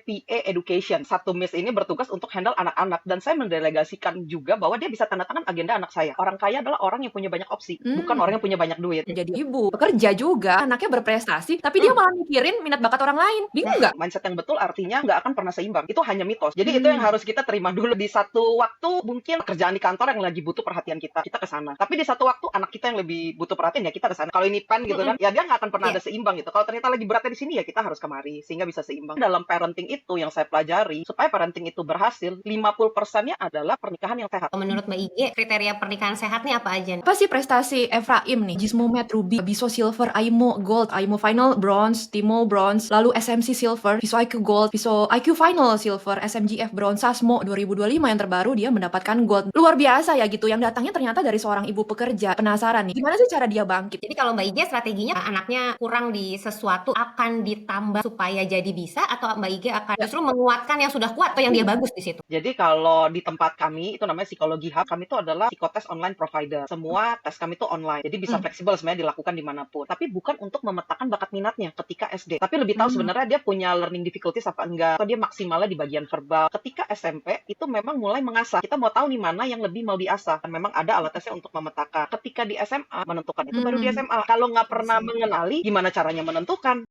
PA Education. Satu Miss ini bertugas untuk handle anak-anak, dan saya mendelegasikan juga bahwa dia bisa tanda tangan agenda anak saya. Orang kaya adalah orang yang punya banyak opsi, bukan orang yang punya banyak duit. Jadi ibu bekerja juga, anaknya berprestasi, tapi dia malah mikirin minat bakat orang lain. Bingung nggak? Mindset yang betul artinya nggak akan pernah seimbang. Itu hanya mitos. Jadi itu yang harus kita terima dulu. Di satu waktu mungkin kerjaan di kantor yang lagi butuh perhatian kita ke sana. Tapi di satu waktu anak kita yang lebih butuh perhatian, ya kita ke sana. Kalau ini pen gitu kan, ya dia nggak akan pernah ada seimbang gitu. Kalau ternyata lagi beratnya di sini, ya kita harus kemari sehingga bisa seimbang. Dalam parenting itu yang saya pelajari, supaya parenting itu berhasil, 50%-nya adalah pernikahan yang sehat. Menurut Mbak Ige, kriteria pernikahan sehat nih apa aja? Apa sih prestasi Efraim nih? Gizmomed Ruby, Biso Silver, Aimo Gold, Aimo Final Bronze, Timo Bronze, lalu SMC Silver, Biso IQ Gold, Biso IQ Final Silver, SMGF Bronze, Sasmo 2025 yang terbaru dia mendapatkan Gold. Luar biasa ya gitu, yang datangnya ternyata dari seorang ibu pekerja. Penasaran nih, gimana sih cara dia bangkit? Jadi kalau Mbak Ige strateginya anaknya kurang di sesuatu akan ditambah supaya jadi bisa, atau Mbak Ige akan justru menguatkan yang sudah kuat atau yang dia bagus di situ? Jadi kalau di tempat kami, itu namanya Psikologi Hub, kami itu adalah psikotes online provider. Semua tes kami itu online, jadi bisa fleksibel sebenarnya dilakukan dimanapun. Tapi bukan untuk memetakan bakat minatnya ketika SD. Tapi lebih tahu sebenarnya dia punya learning difficulties apa enggak, atau dia maksimalnya di bagian verbal. Ketika SMP, itu memang mulai mengasah. Kita mau tahu nih mana yang lebih mau diasah. Dan memang ada alat tesnya untuk memetakan. Ketika di SMA, menentukan itu baru di SMA. Kalau nggak pernah mengenali, gimana caranya menentukan?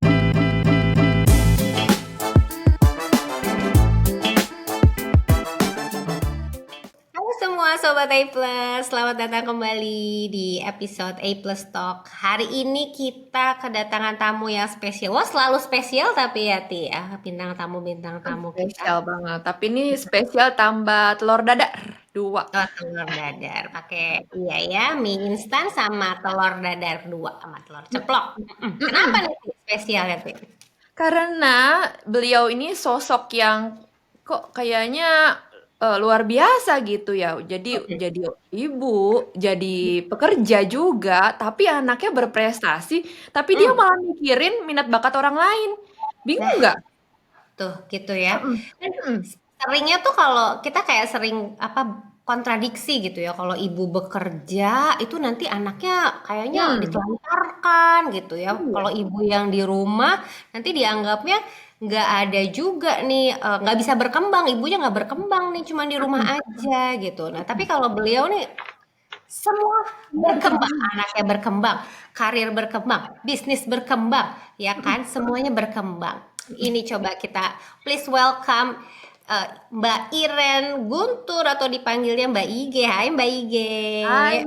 Semua Sobat A+, selamat datang kembali di episode A+ Talk. Hari ini kita kedatangan tamu yang spesial. Wah, selalu spesial tapi ya Ti, bintang tamu Spesial banget, tapi ini spesial tambah telur dadar 2. Oh, telur dadar, pakai iya ya, mie instan sama telur dadar 2 sama telur ceplok. Kenapa nih Ti, spesialnya Ti? Karena beliau ini sosok yang kok kayaknya luar biasa gitu ya. Jadi ibu, jadi pekerja juga, tapi anaknya berprestasi, tapi dia malah mikirin minat bakat orang lain. Bingung nggak? Tuh, gitu ya. Seringnya tuh kalau kita kayak sering kontradiksi gitu ya. Kalau ibu bekerja itu nanti anaknya kayaknya ditelantarkan gitu ya. Kalau ibu yang di rumah nanti dianggapnya nggak ada juga nih, nggak bisa berkembang, ibunya nggak berkembang nih, cuma di rumah aja gitu. Nah, tapi kalau beliau nih semua berkembang, anaknya berkembang, karir berkembang, bisnis berkembang, ya kan? Semuanya berkembang. Ini coba kita please welcome Mbak Iren Guntur atau dipanggilnya Mbak Ige. Hai Mbak Ige. Hai,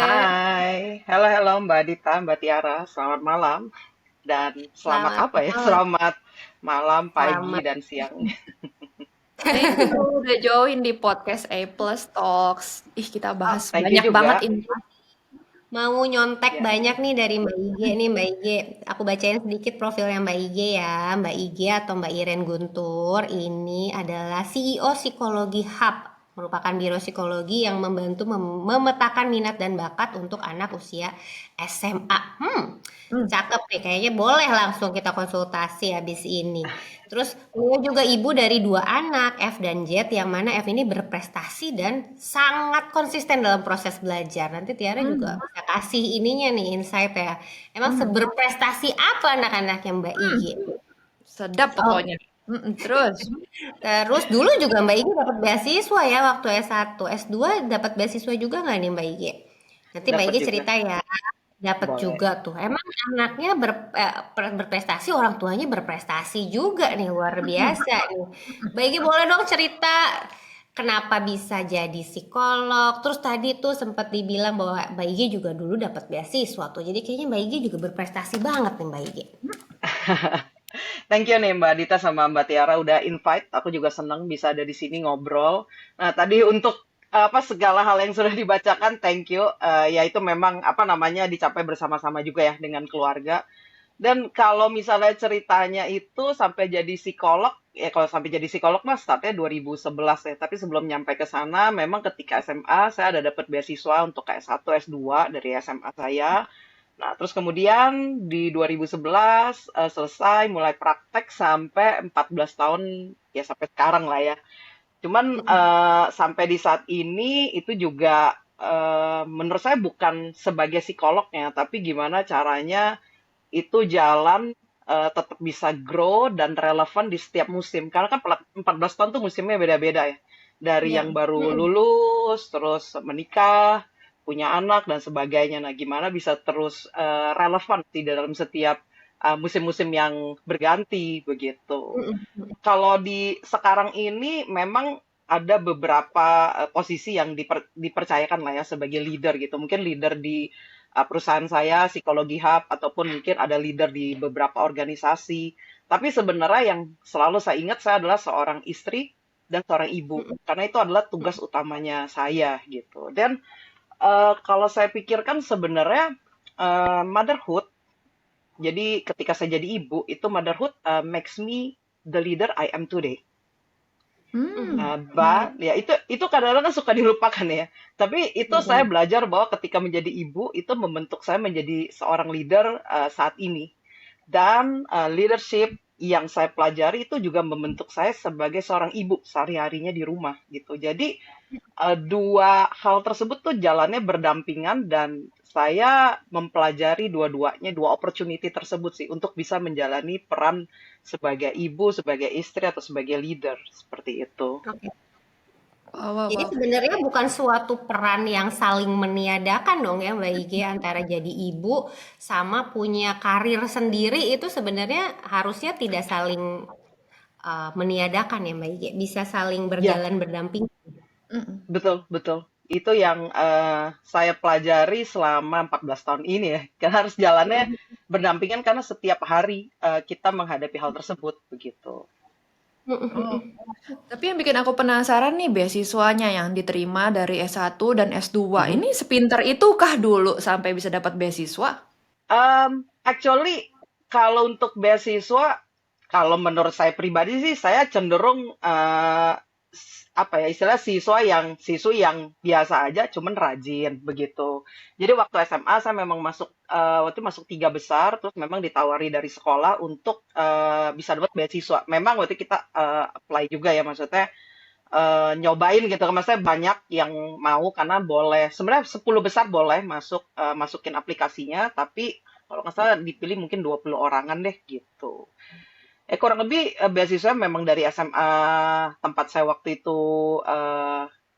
Hai, halo Mbak Dita, Mbak Tiara, selamat malam. Dan selamat apa ya? Selamat malam, pagi, dan siang. Thank you udah join di podcast A+ Talks. Kita bahas thank you banyak juga. banget ini. Mau nyontek banyak nih dari Mbak Ige nih, Mbak Ige. Aku bacain sedikit profilnya Mbak Ige ya. Mbak Ige atau Mbak Iren Guntur ini adalah CEO Psikologi Hub, merupakan biro psikologi yang membantu memetakan minat dan bakat untuk anak usia SMA. Cakep nih, kayaknya boleh langsung kita konsultasi habis ini. Terus beliau juga ibu dari 2 anak, F dan Z, yang mana F ini berprestasi dan sangat konsisten dalam proses belajar. Nanti Tiara juga bisa kasih ininya nih, insight ya. Emang seberprestasi apa anak-anaknya Mbak Igi? Sedap pokoknya. Terus dulu juga Mbak Igi dapat beasiswa ya waktu S1, S2 dapat beasiswa juga nggak nih Mbak Igi? Nanti Mbak Igi cerita ya. Dapat juga tuh. Emang anaknya berprestasi, orang tuanya berprestasi juga nih, luar biasa nih. Mbak Igi boleh dong cerita kenapa bisa jadi psikolog? Terus tadi tuh sempat dibilang bahwa Mbak Igi juga dulu dapat beasiswa tuh. Jadi kayaknya Mbak Igi juga berprestasi banget nih Mbak Igi. Thank you nih Mbak Dita sama Mbak Tiara udah invite. Aku juga senang bisa ada di sini ngobrol. Nah, tadi untuk segala hal yang sudah dibacakan, thank you. Ya itu memang dicapai bersama-sama juga ya dengan keluarga. Dan kalau misalnya ceritanya itu sampai jadi psikolog, ya kalau sampai jadi psikolog mas startnya 2011 ya. Tapi sebelum nyampe ke sana, memang ketika SMA saya ada dapat beasiswa untuk S1, S2 dari SMA saya. Nah, terus kemudian di 2011 selesai mulai praktek sampai 14 tahun ya sampai sekarang lah ya. Cuman sampai di saat ini itu juga menurut saya bukan sebagai psikolognya, tapi gimana caranya itu jalan tetap bisa grow dan relevan di setiap musim. Karena kan 14 tahun tuh musimnya beda-beda ya. Dari yang Ya. baru lulus, terus menikah, punya anak dan sebagainya. Nah, gimana bisa terus relevan di dalam setiap musim-musim yang berganti begitu. Kalau di sekarang ini memang ada beberapa posisi yang dipercayakan lah ya sebagai leader gitu. Mungkin leader di perusahaan saya, psikologi hub, ataupun mungkin ada leader di beberapa organisasi. Tapi sebenarnya yang selalu saya ingat saya adalah seorang istri dan seorang ibu. Karena itu adalah tugas utamanya saya gitu. Dan kalau saya pikirkan sebenarnya motherhood, jadi ketika saya jadi ibu, itu motherhood makes me the leader I am today. Menarik. Ya itu kadang-kadang kan suka dilupakan ya. Tapi itu saya belajar bahwa ketika menjadi ibu itu membentuk saya menjadi seorang leader saat ini. Dan leadership yang saya pelajari itu juga membentuk saya sebagai seorang ibu sehari-harinya di rumah gitu. Jadi dua hal tersebut tuh jalannya berdampingan dan saya mempelajari dua-duanya, dua opportunity tersebut sih untuk bisa menjalani peran sebagai ibu, sebagai istri, atau sebagai leader seperti itu. Oke. Wow, wow, Jadi wow. sebenarnya bukan suatu peran yang saling meniadakan dong ya Mbak Ige antara jadi ibu sama punya karir sendiri itu sebenarnya harusnya tidak saling meniadakan ya Mbak Ige, bisa saling Ya, berjalan berdamping. Mm-mm. betul, betul. Itu yang saya pelajari selama 14 tahun ini ya. Karena harus jalannya berdampingan karena setiap hari kita menghadapi hal tersebut begitu. Oh. Tapi yang bikin aku penasaran nih beasiswanya yang diterima dari S1 dan S2. Mhm. Ini sepinter itukah dulu sampai bisa dapat beasiswa? Actually, kalau untuk beasiswa, kalau menurut saya pribadi sih, saya cenderung apa ya istilah siswi yang biasa aja, cuman rajin begitu. Jadi waktu SMA saya memang waktu itu masuk tiga besar, terus memang ditawari dari sekolah untuk bisa dapat beasiswa. Memang waktu itu kita apply juga ya, maksudnya nyobain gitu kan. Maksudnya banyak yang mau karena boleh sebenarnya 10 besar boleh masukin aplikasinya, tapi kalau nggak salah dipilih mungkin 20 orangan deh gitu. Kurang lebih beasiswa memang dari SMA tempat saya waktu itu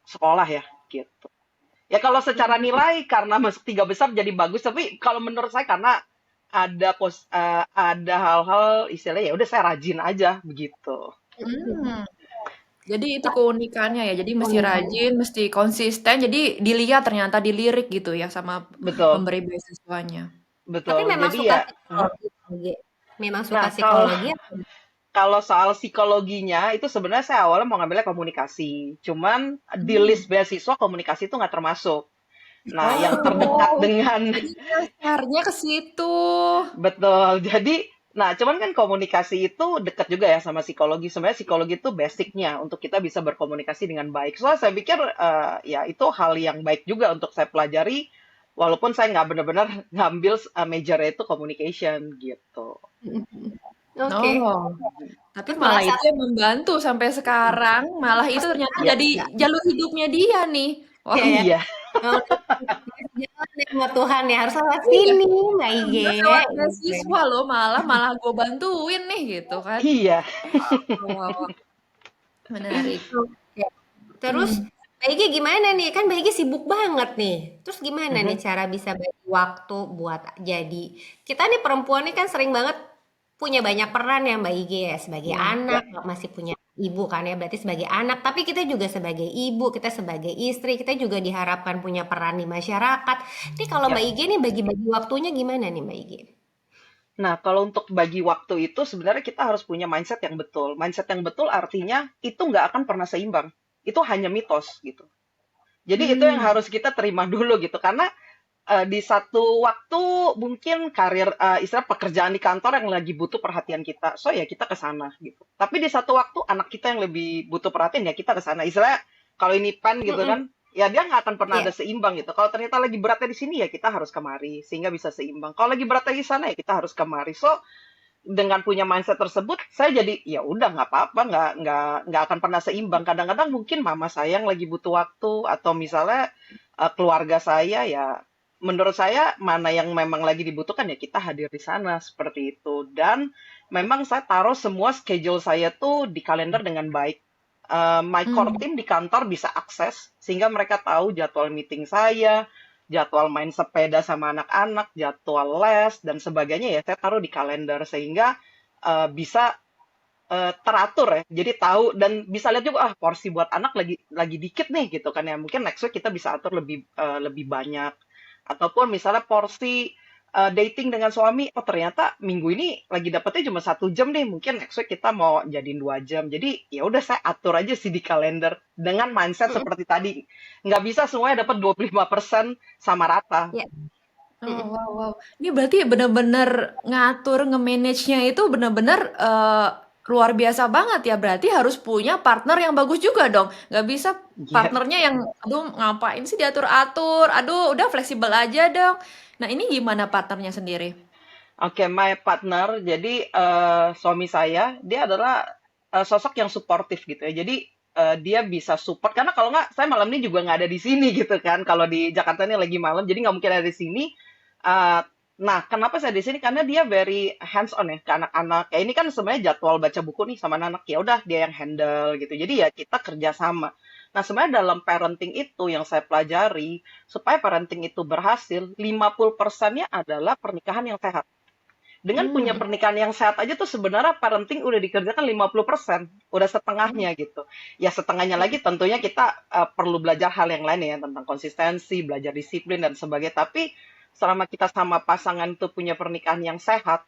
sekolah ya gitu. Ya kalau secara nilai karena masuk tiga besar jadi bagus, tapi kalau menurut saya karena ada hal-hal istilahnya ya udah saya rajin aja begitu. Hmm. Jadi itu keunikannya ya. Jadi mesti Keunikannya. rajin, mesti konsisten. Jadi dilihat ternyata dilirik gitu ya sama Betul, pemberi beasiswanya. Tapi betul. memang Jadi suka ya, psikologi, Mbak Ige. Memang suka nah kalau psikologi. Kalau soal psikologinya itu sebenarnya saya awalnya mau ngambilnya komunikasi. Cuman di list beasiswa komunikasi itu nggak termasuk. Nah, yang terdekat Oh, dengan jadi dasarnya ke situ. betul. Jadi, nah cuman kan komunikasi itu dekat juga ya sama psikologi. Sebenarnya psikologi itu basicnya untuk kita bisa berkomunikasi dengan baik. Soalnya saya pikir ya itu hal yang baik juga untuk saya pelajari. Walaupun saya nggak benar-benar ngambil majornya itu communication gitu. Oke. Oh, tapi Terus malah merasa itu yang membantu sampai sekarang. Malah itu ternyata Ya, jadi jalur hidupnya dia nih. Wah, ya ya. iya, Oh, jalan deh sama Tuhan ya harus lewat iya. sini, Mbak Ige. Enggak lewat beasiswa loh, malah gue bantuin nih gitu kan. iya. Wah, wah, menarik. Oke. Terus Hmm. Mbak Ige gimana nih? Kan Mbak Ige sibuk banget nih. Terus gimana nih Mhm. cara bisa bagi waktu buat jadi kita nih perempuan nih kan sering banget punya banyak peran ya Mbak Ige ya sebagai Ya, anak masih punya ibu kan ya berarti sebagai anak tapi kita juga sebagai ibu kita sebagai istri kita juga diharapkan punya peran di masyarakat. Nih kalau ya. Mbak Ige nih bagi-bagi waktunya gimana nih Mbak Ige? Nah, kalau untuk bagi waktu itu sebenarnya kita harus punya mindset yang betul. Mindset yang betul artinya itu nggak akan pernah seimbang. Itu hanya mitos gitu. Jadi itu yang Hmm. harus kita terima dulu gitu. Karena di satu waktu mungkin karir istilah pekerjaan di kantor yang lagi butuh perhatian kita. So ya kita ke sana gitu. Tapi di satu waktu anak kita yang lebih butuh perhatian ya kita ke sana. Istilah kalau ini pen gitu Mm-mm. kan, ya dia nggak akan pernah Iya. ada seimbang gitu. Kalau ternyata lagi beratnya di sini ya kita harus kemari sehingga bisa seimbang. Kalau lagi beratnya di sana ya kita harus kemari. So dengan punya mindset tersebut, saya jadi ya udah nggak apa-apa, nggak akan pernah seimbang. Kadang-kadang mungkin mama saya yang lagi butuh waktu atau misalnya keluarga saya ya menurut saya mana yang memang lagi dibutuhkan ya kita hadir di sana seperti itu. Dan memang saya taruh semua schedule saya tuh di kalender dengan baik. My core Hmm. team di kantor bisa akses sehingga mereka tahu jadwal meeting saya, jadwal main sepeda sama anak-anak, jadwal les dan sebagainya ya saya taruh di kalender sehingga bisa teratur ya. Jadi tahu dan bisa lihat juga porsi buat anak lagi dikit nih gitu kan ya. Mungkin next week kita bisa atur lebih banyak. Ataupun misalnya porsi dating dengan suami, oh ternyata minggu ini lagi dapetnya cuma 1 jam nih. Mungkin next week kita mau jadiin 2 jam. Jadi ya udah saya atur aja sih di kalender dengan mindset Mm-mm. seperti tadi. Nggak bisa semuanya dapat 25% sama rata. Ya. Oh, Mm-mm. wow, wow. Ini berarti bener-bener ngatur, nge-manage-nya itu bener-bener luar biasa banget ya. Berarti harus punya partner yang bagus juga dong. Nggak bisa Iya. partnernya yang, aduh ngapain sih diatur-atur, aduh udah fleksibel aja dong. Nah ini gimana partnernya sendiri? Oke, my partner, jadi suami saya, dia adalah sosok yang suportif gitu ya. Jadi dia bisa support, karena kalau nggak, saya malam ini juga nggak ada di sini gitu kan. Kalau di Jakarta ini lagi malam, jadi nggak mungkin ada di sini. Eh, nah, kenapa saya di sini? Karena dia very hands on ya ke anak-anak. Ya ini kan sebenarnya jadwal baca buku nih sama anak, ya udah dia yang handle gitu. Jadi ya kita kerja sama. Nah, sebenarnya dalam parenting itu yang saya pelajari, supaya parenting itu berhasil, 50%-nya adalah pernikahan yang sehat. Dengan punya Hmm. pernikahan yang sehat aja tuh sebenarnya parenting udah dikerjakan 50%, udah setengahnya gitu. Ya setengahnya lagi tentunya kita perlu belajar hal yang lain ya tentang konsistensi, belajar disiplin dan sebagainya. Tapi selama kita sama pasangan itu punya pernikahan yang sehat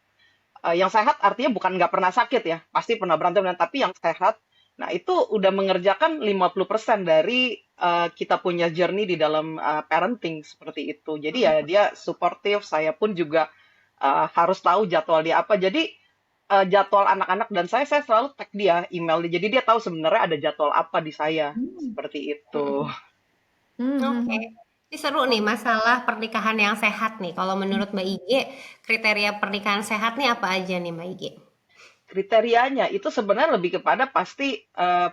artinya bukan nggak pernah sakit ya, pasti pernah berantem dan tapi yang sehat. Nah, itu udah mengerjakan 50% dari kita punya journey di dalam parenting seperti itu. Jadi ya dia suportif, saya pun juga harus tahu jadwal dia apa. Jadi jadwal anak-anak dan saya selalu tag dia email dia. Jadi dia tahu sebenarnya ada jadwal apa di saya Hmm. seperti itu. Mm-mm. Hmm. Hmm. Oke. Hmm. Ini seru nih masalah pernikahan yang sehat nih. Kalau menurut Mbak Ige, kriteria pernikahan sehat nih apa aja nih Mbak Ige? Kriterianya itu sebenarnya lebih kepada pasti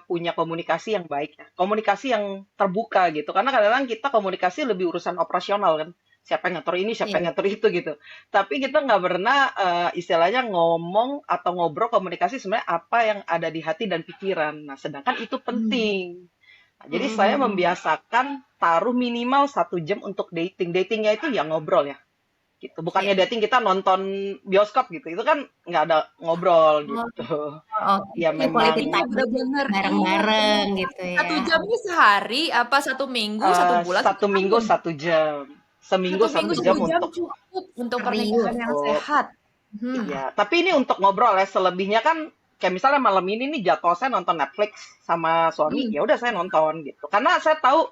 punya komunikasi yang baik ya. Komunikasi yang terbuka gitu. Karena kadang-kadang kita komunikasi lebih urusan operasional kan. Siapa yang ngatur ini, siapa Iya. yang ngatur itu gitu. Tapi kita nggak pernah istilahnya ngomong atau ngobrol komunikasi sebenarnya apa yang ada di hati dan pikiran. Nah, sedangkan itu Hmm. penting. Nah, jadi saya Mm-mm. membiasakan taruh minimal 1 jam untuk dating. Datingnya itu ya ngobrol ya gitu. Bukannya Iya. dating kita nonton bioskop gitu. Itu kan nggak ada ngobrol Oh, gitu. oke. Ya Jadi quality Ini memang time bener-bener iya bareng-bareng bener. gitu Satu ya. jam ini sehari apa 1 minggu, 1 bulan, satu 1 minggu tahun? 1 jam. Seminggu Satu satu minggu jam satu Hmm, jam untuk cukup untuk pernikahan serius. yang cukup. sehat. Hmm. Iya, tapi ini untuk ngobrol ya. Selebihnya kan kayak misalnya malam ini nih jadwal saya nonton Netflix sama suami, Hmm. ya udah saya nonton gitu. Karena saya tahu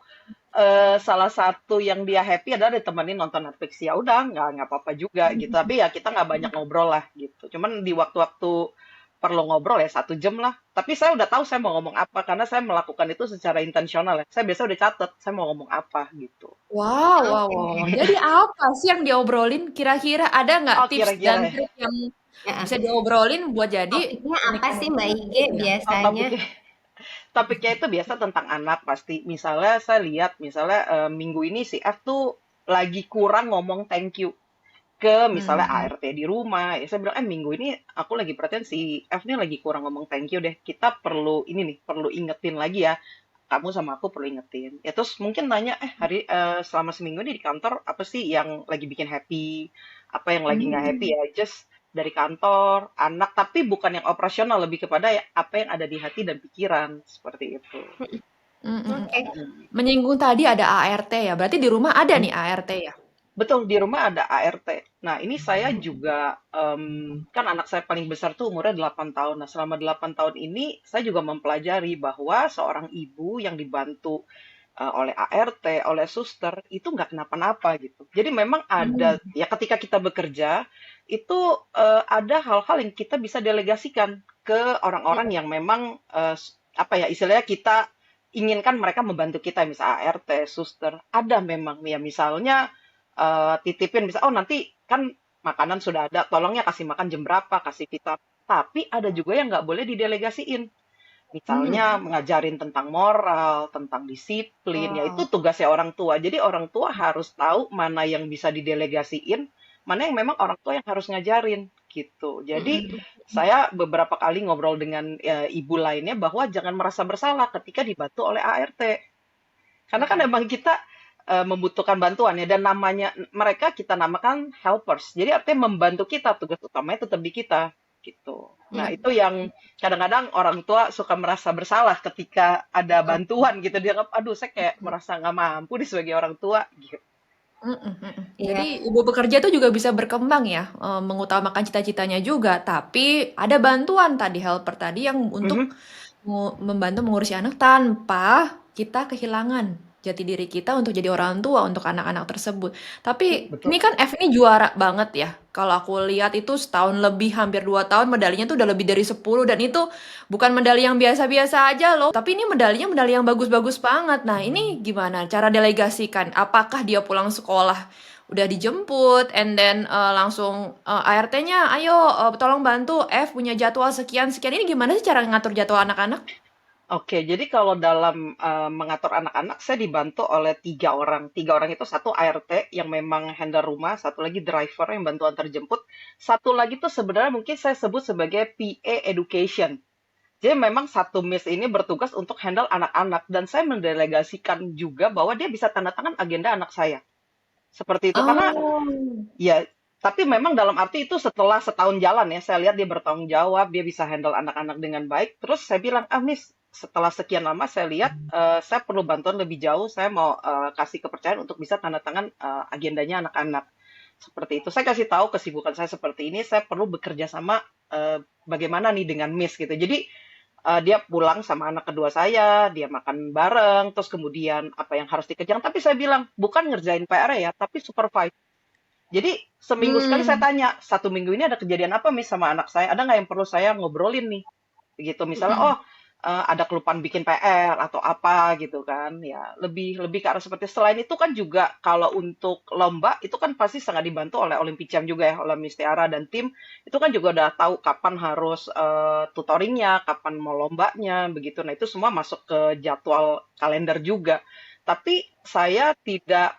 salah satu yang dia happy adalah ditemenin nonton Netflix. Ya udah, nggak apa-apa juga gitu. Tapi ya kita nggak banyak ngobrol lah gitu. Cuman di waktu-waktu perlu ngobrol ya 1 jam lah. Tapi saya udah tahu saya mau ngomong apa karena saya melakukan itu secara intensional ya. Saya biasa udah catat saya mau ngomong apa gitu. Wow, wow, Oke. wow. Jadi apa sih yang diobrolin? Kira-kira ada nggak Oh tips dan kira-kira ya. trik yang Ya. bisa diobrolin buat jadi Topiknya apa pernikahan sih yang Mbak sehat Ige gitu ya? Oh biasanya? topiknya itu biasa tentang anak pasti. Misalnya saya lihat misalnya minggu ini si F tuh lagi kurang ngomong thank you ke misalnya Hmm. ART di rumah. Ya saya bilang minggu ini aku lagi perhatiin si F nih lagi kurang ngomong thank you deh. Kita perlu ini nih, perlu ingetin lagi ya. Kamu sama aku perlu ingetin. Ya terus mungkin nanya, selama seminggu ini di kantor apa sih yang lagi bikin happy? Apa yang lagi nggak happy Hmm. ya? Just dari kantor, anak, tapi bukan yang operasional, lebih kepada ya apa yang ada di hati dan pikiran seperti itu. Hmm, hmm, hmm. Oke. Menyinggung tadi ada ART ya. Berarti di rumah ada nih ART ya? Betul, di rumah ada ART. Nah, ini saya juga, kan anak saya paling besar tuh umurnya 8 tahun. Nah, selama 8 tahun ini, saya juga mempelajari bahwa seorang ibu yang dibantu oleh ART, oleh suster, itu nggak kenapa-napa gitu. Jadi memang Hmm. ada, ya ketika kita bekerja, itu ada hal-hal yang kita bisa delegasikan ke orang-orang yang memang, apa ya, istilahnya kita inginkan mereka membantu kita, misalnya ART, suster. Ada memang, ya misalnya titipin bisa oh nanti kan makanan sudah ada tolongnya kasih makan jam berapa kasih vitamin tapi ada juga yang nggak boleh didelegasiin Misalnya ngajarin tentang moral, tentang disiplin, ya itu Wow. tugasnya orang tua. Jadi orang tua harus tahu mana yang bisa didelegasiin, mana yang memang orang tua yang harus ngajarin gitu. Jadi Mm-mm. saya beberapa kali ngobrol dengan ibu lainnya bahwa jangan merasa bersalah ketika dibantu oleh ART. Karena kan Mm-mm. emang kita membutuhkan bantuan ya, dan namanya mereka kita namakan helpers. Jadi artinya membantu kita, tugas utamanya tetap di kita gitu. Nah, Mm. itu yang kadang-kadang orang tua suka merasa bersalah ketika ada bantuan gitu. Dia nganggap, aduh saya kayak merasa nggak mampu nih sebagai orang tua gitu. Iya. Jadi ibu bekerja tuh juga bisa berkembang ya, mengutamakan cita-citanya juga, tapi ada bantuan tadi, helper tadi yang untuk Mhm, membantu mengurusi anak tanpa kita kehilangan jati diri kita untuk jadi orang tua untuk anak-anak tersebut. Tapi ini betul. kan F ini juara banget ya. Kalau aku lihat itu setahun lebih, hampir 2 tahun medalinya tuh udah lebih dari 10 dan itu bukan medali yang biasa-biasa aja loh. Tapi ini medalinya medali yang bagus-bagus banget. Nah, ini gimana cara delegasikan? Apakah dia pulang sekolah udah dijemput and then langsung ART-nya ayo tolong bantu F punya jadwal sekian sekian, ini gimana sih cara ngatur jadwal anak-anak? Oke, jadi kalau dalam mengatur anak-anak, saya dibantu oleh 3 orang. 3 orang itu satu ART yang memang handle rumah, satu lagi driver yang bantu antar jemput, satu lagi tuh sebenarnya mungkin saya sebut sebagai PA Education. Jadi memang satu Miss ini bertugas untuk handle anak-anak dan saya mendelegasikan juga bahwa dia bisa tanda tangan agenda anak saya. Seperti itu karena Oh. ya, tapi memang dalam arti itu setelah setahun jalan ya, saya lihat dia bertanggung jawab, dia bisa handle anak-anak dengan baik. Terus saya bilang, ah Miss, setelah sekian lama saya lihat saya perlu bantuan lebih jauh, saya mau kasih kepercayaan untuk bisa tanda tangan agendanya anak-anak. Seperti itu. Saya kasih tahu kesibukan saya seperti ini, saya perlu bekerja sama bagaimana nih dengan Miss gitu. Jadi dia pulang sama anak kedua saya, dia makan bareng, terus kemudian apa yang harus dikerjakan. Tapi saya bilang, bukan ngerjain PR ya, tapi supervise. Jadi seminggu sekali saya Hmm. tanya, 1 minggu ini ada kejadian apa Miss sama anak saya? Ada nggak yang perlu saya ngobrolin nih? Begitu misalnya, oh ada kelupaan bikin PR atau apa gitu kan? Ya lebih lebih ke arah seperti. Selain itu kan juga kalau untuk lomba itu kan pasti sangat dibantu oleh Olimpiciam juga ya, oleh Miss Tiara dan tim. Itu kan juga udah tahu kapan harus tutoringnya, kapan mau lombanya, begitu. Nah itu semua masuk ke jadwal kalender juga. Tapi saya tidak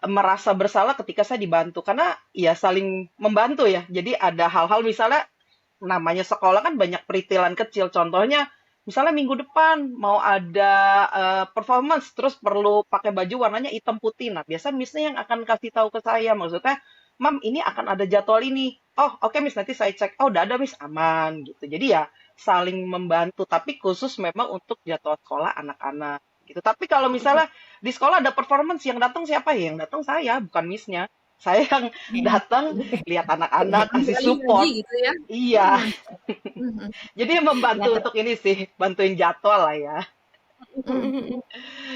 merasa bersalah ketika saya dibantu karena ya saling membantu ya. Jadi ada hal-hal misalnya namanya sekolah kan banyak peritilan kecil. Contohnya misalnya minggu depan mau ada performance terus perlu pakai baju warnanya hitam putih. Nah, biasa Miss-nya yang akan kasih tahu ke saya maksudnya, "Mam, ini akan ada jadwal ini." Oh, oke Miss, nanti saya cek. Oh, udah ada Miss, aman gitu. Jadi ya saling membantu tapi khusus memang untuk jadwal sekolah anak-anak gitu. Tapi kalau misalnya di sekolah ada performance yang datang siapa ya? Yang datang saya, bukan Miss-nya. Saya yang datang lihat anak-anak, kasih Kembali lagi support. gitu ya. Iya, Mhm, mhm, jadi membantu Ya, untuk ini sih, bantuin jadwal lah ya, mhm.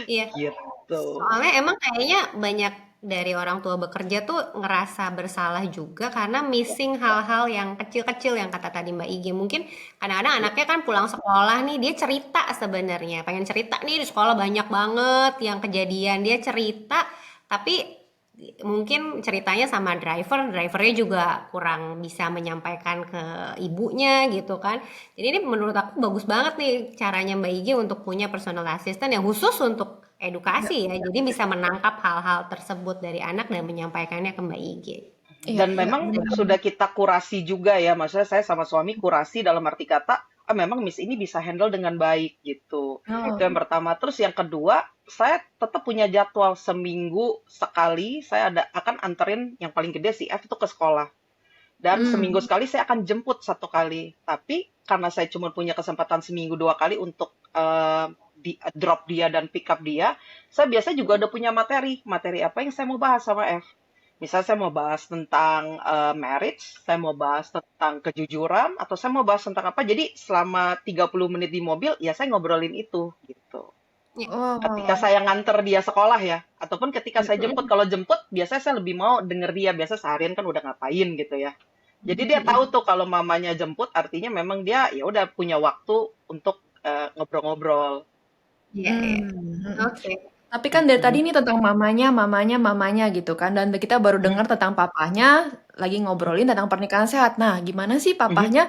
iya. gitu. Soalnya emang kayaknya banyak dari orang tua bekerja tuh ngerasa bersalah juga karena missing hal-hal yang kecil-kecil yang kata tadi Mbak Igi. Mungkin kadang-kadang Ya, anaknya kan pulang sekolah nih, dia cerita sebenarnya, pengen cerita nih di sekolah banyak banget yang kejadian. Dia cerita, tapi mungkin ceritanya sama drivernya juga kurang bisa menyampaikan ke ibunya gitu kan. Jadi ini menurut aku bagus banget nih caranya Mbak Igi untuk punya personal assistant yang khusus untuk Ya, edukasi ya. Jadi bisa menangkap hal-hal tersebut dari anak dan menyampaikannya ke Mbak Igi. iya, dan iya, memang benar. sudah kita kurasi juga ya, maksudnya saya sama suami kurasi dalam arti kata, ah, memang Miss ini bisa handle dengan baik gitu. Itu Oh. yang pertama. Terus yang kedua, saya tetap punya jadwal seminggu sekali, saya akan anterin yang paling gede si F itu ke sekolah. Dan seminggu Hmm. sekali saya akan jemput 1 kali. Tapi karena saya cuma punya kesempatan seminggu 2 kali untuk drop dia dan pick up dia, saya biasanya juga udah punya materi. Materi apa yang saya mau bahas sama F. Misal saya mau bahas tentang marriage, saya mau bahas tentang kejujuran, atau saya mau bahas tentang apa. Jadi selama 30 menit di mobil, ya saya ngobrolin itu gitu. Ya. Ketika Oh. saya nganter dia sekolah ya, ataupun ketika saya jemput. Mhm, Kalau jemput, biasanya saya lebih mau denger dia. Biasa seharian kan udah ngapain gitu ya. Jadi dia tahu tuh kalau mamanya jemput, artinya memang dia ya udah punya waktu untuk ngobrol-ngobrol. Iya, iya. mhm. Oke. Tapi kan dari tadi Mhm. ini tentang mamanya gitu kan, dan kita baru Mhm. dengar tentang papahnya lagi ngobrolin tentang pernikahan sehat. Nah, gimana sih Mhm. papahnya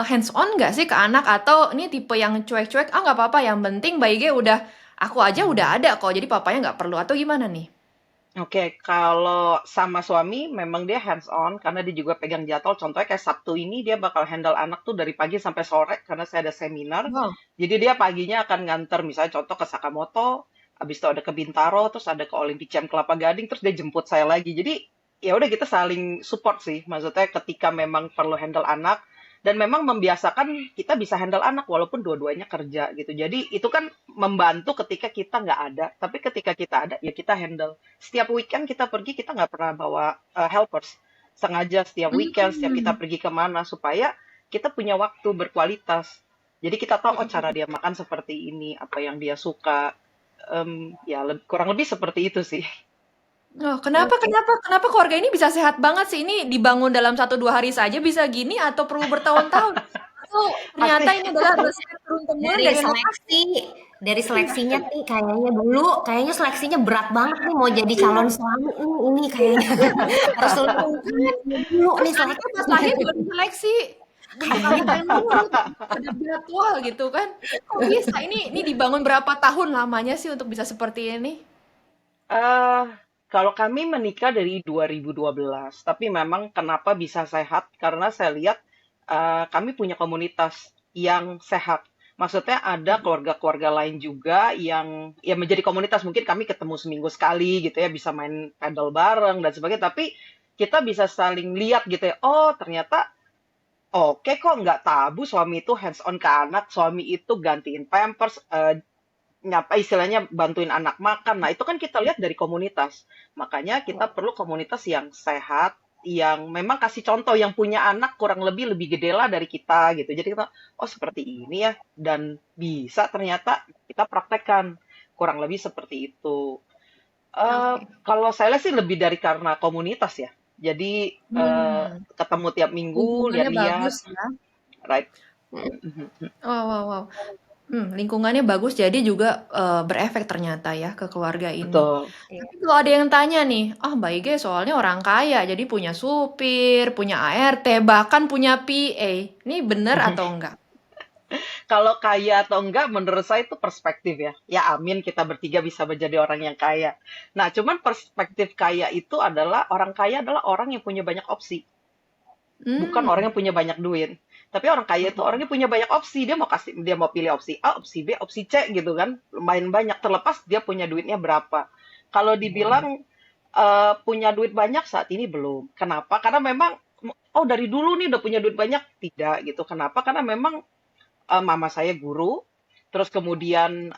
hands on nggak sih ke anak atau ini tipe yang cuek-cuek, nggak apa-apa yang penting Mbak Ige udah aku aja udah ada kok jadi papanya nggak perlu atau gimana nih? Oke, kalau sama suami memang dia hands on karena dia juga pegang jadwal. Contohnya kayak Sabtu ini dia bakal handle anak tuh dari pagi sampai sore karena saya ada seminar. Wow. Jadi dia paginya akan nganter misalnya contoh ke Sakamoto, habis itu ada ke Bintaro, terus ada ke Olympic Camp Kelapa Gading, terus dia jemput saya lagi. Jadi ya udah kita saling support sih. Maksudnya ketika memang perlu handle anak dan memang membiasakan kita bisa handle anak walaupun dua-duanya kerja gitu. Jadi itu kan membantu ketika kita nggak ada, tapi ketika kita ada ya kita handle. Setiap weekend kita pergi kita nggak pernah bawa helpers. Sengaja setiap weekend, setiap kita Hmm. pergi kemana supaya kita punya waktu berkualitas. Jadi kita tahu oh cara dia makan seperti ini, apa yang dia suka. Ya kurang lebih seperti itu sih. Oh, kenapa Oke. kenapa kenapa keluarga ini bisa sehat banget sih? Ini dibangun dalam 1-2 hari saja bisa gini atau perlu bertahun-tahun? Atau ternyata Pasti ini adalah resep turun-temurun Dari dari anak seleksi, dari seleksinya nih kayaknya seleksinya berat banget nih mau jadi calon suami ini kayaknya harus lulus dulu terus nih anaknya pas lahir juga seleksinya. diseleksi bentuk anak yang nurut, ada jadwal gitu kan. Kok bisa? Ini dibangun berapa tahun lamanya sih untuk bisa seperti ini? Eh, kalau kami menikah dari 2012, tapi memang kenapa bisa sehat? Karena saya lihat kami punya komunitas yang sehat. Maksudnya ada keluarga-keluarga lain juga yang ya menjadi komunitas. Mungkin kami ketemu seminggu sekali gitu ya, bisa main paddle bareng dan sebagainya. Tapi kita bisa saling lihat gitu ya. Oh ternyata oke kok nggak tabu suami itu hands on ke anak, suami itu gantiin pampers, nyapa istilahnya bantuin anak makan. Nah, itu kan kita lihat dari komunitas. Makanya kita perlu komunitas yang sehat, yang memang kasih contoh, yang punya anak kurang lebih lebih gede lah dari kita gitu. Jadi kita, oh seperti ini ya, dan bisa ternyata kita praktekkan. Kurang lebih seperti itu. Oke. Kalau saya lihat sih lebih dari karena komunitas ya. Jadi Hmm, ketemu tiap minggu, lingkungannya lihat-lihat, bagus ya. right? Wow, wow, wow. Lingkungannya bagus jadi juga, berefek ternyata ya ke keluarga ini. Betul. Tapi kalau ada yang tanya nih, "Ah, Mbak Ige soalnya orang kaya jadi punya supir, punya ART, bahkan punya PA." Ini bener atau enggak? Kalau kaya atau enggak, menurut saya itu perspektif ya. Ya amin kita bertiga bisa menjadi orang yang kaya. Nah, cuman perspektif kaya itu adalah orang yang punya banyak opsi, bukan orang Hmm. yang punya banyak duit. Tapi orang kaya itu orangnya punya banyak opsi. Dia mau pilih opsi A, opsi B, opsi C gitu kan. Lumayan banyak terlepas dia punya duitnya berapa. Kalau dibilang punya duit banyak saat ini belum. Kenapa? Karena memang oh dari dulu nih udah punya duit banyak tidak gitu. Kenapa? Karena memang mama saya guru, terus kemudian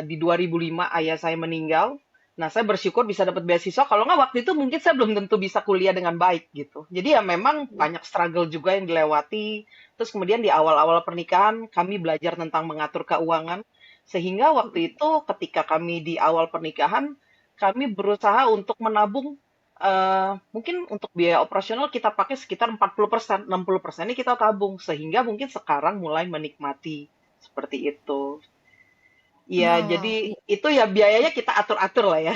di 2005 ayah saya meninggal. Nah, saya bersyukur bisa dapat beasiswa. Kalau nggak waktu itu mungkin saya belum tentu bisa kuliah dengan baik gitu. Jadi ya memang banyak struggle juga yang dilewati. Terus kemudian di awal-awal pernikahan kami belajar tentang mengatur keuangan. Sehingga waktu itu ketika kami di awal pernikahan, kami berusaha untuk menabung mungkin untuk biaya operasional kita pakai sekitar 40%, 60% ini kita tabung sehingga mungkin sekarang mulai menikmati seperti itu. Ya, Wow, jadi wow. itu ya biayanya kita atur-atur lah ya.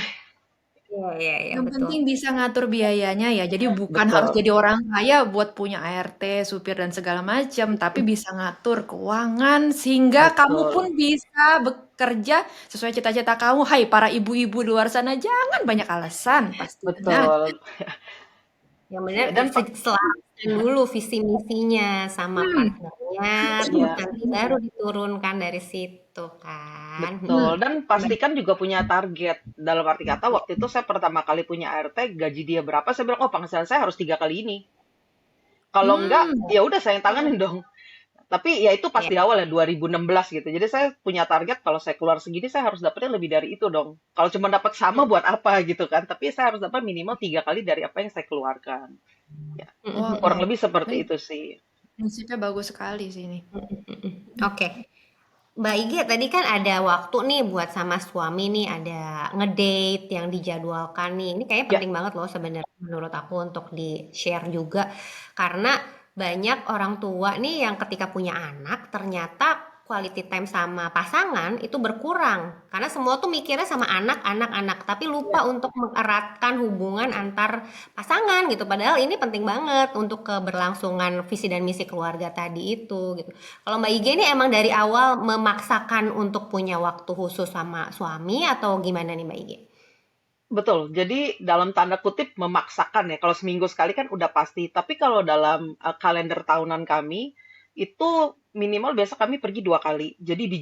Iya, iya, iya, Yang betul. penting bisa ngatur biayanya ya. Jadi bukan harus Betul, jadi orang kaya buat punya ART, supir dan segala macam, tapi bisa ngatur keuangan sehingga kamu pun betul, bisa bekerja sesuai cita-cita kamu. Hai para ibu-ibu di luar sana, jangan banyak alasan pastinya. betul. Yang benar Ya, dan Pak, selaraskan dulu visi misinya sama Hmm, partnernya, terus ya nanti baru diturunkan dari situ kan. betul. Dan Baik. pastikan juga punya target. Dalam arti kata, waktu itu saya pertama kali punya ART, gaji dia berapa? Saya bilang, oh penghasilan saya harus 3 kali ini. Kalau enggak, hmm. ya udah saya yang tanganin dong. Tapi ya itu pas Ya. di awal ya 2016 gitu. Jadi saya punya target kalau saya keluar segini saya harus dapatnya lebih dari itu dong. Kalau cuma dapat sama buat apa gitu kan. Tapi saya harus dapat minimal 3 kali dari apa yang saya keluarkan. Ya, Wow, kurang wow. lebih seperti Ini itu sih. prinsipnya bagus sekali sih ini. Oke. Mbak Ige tadi kan ada waktu nih buat sama suami nih ada ngedate yang dijadwalkan nih. Ini kayaknya Ya, penting banget loh sebenarnya menurut aku untuk di-share juga karena banyak orang tua nih yang ketika punya anak ternyata quality time sama pasangan itu berkurang karena semua tuh mikirnya sama anak, tapi lupa untuk mengeratkan hubungan antar pasangan gitu. Padahal ini penting banget untuk keberlangsungan visi dan misi keluarga tadi itu gitu. Kalau Mbak Ige ini emang dari awal memaksakan untuk punya waktu khusus sama suami atau gimana nih Mbak Ige? Betul. Jadi dalam tanda kutip memaksakan ya. Kalau seminggu sekali kan udah pasti. Tapi kalau dalam kalender tahunan kami itu minimal biasa kami pergi 2 kali. Jadi di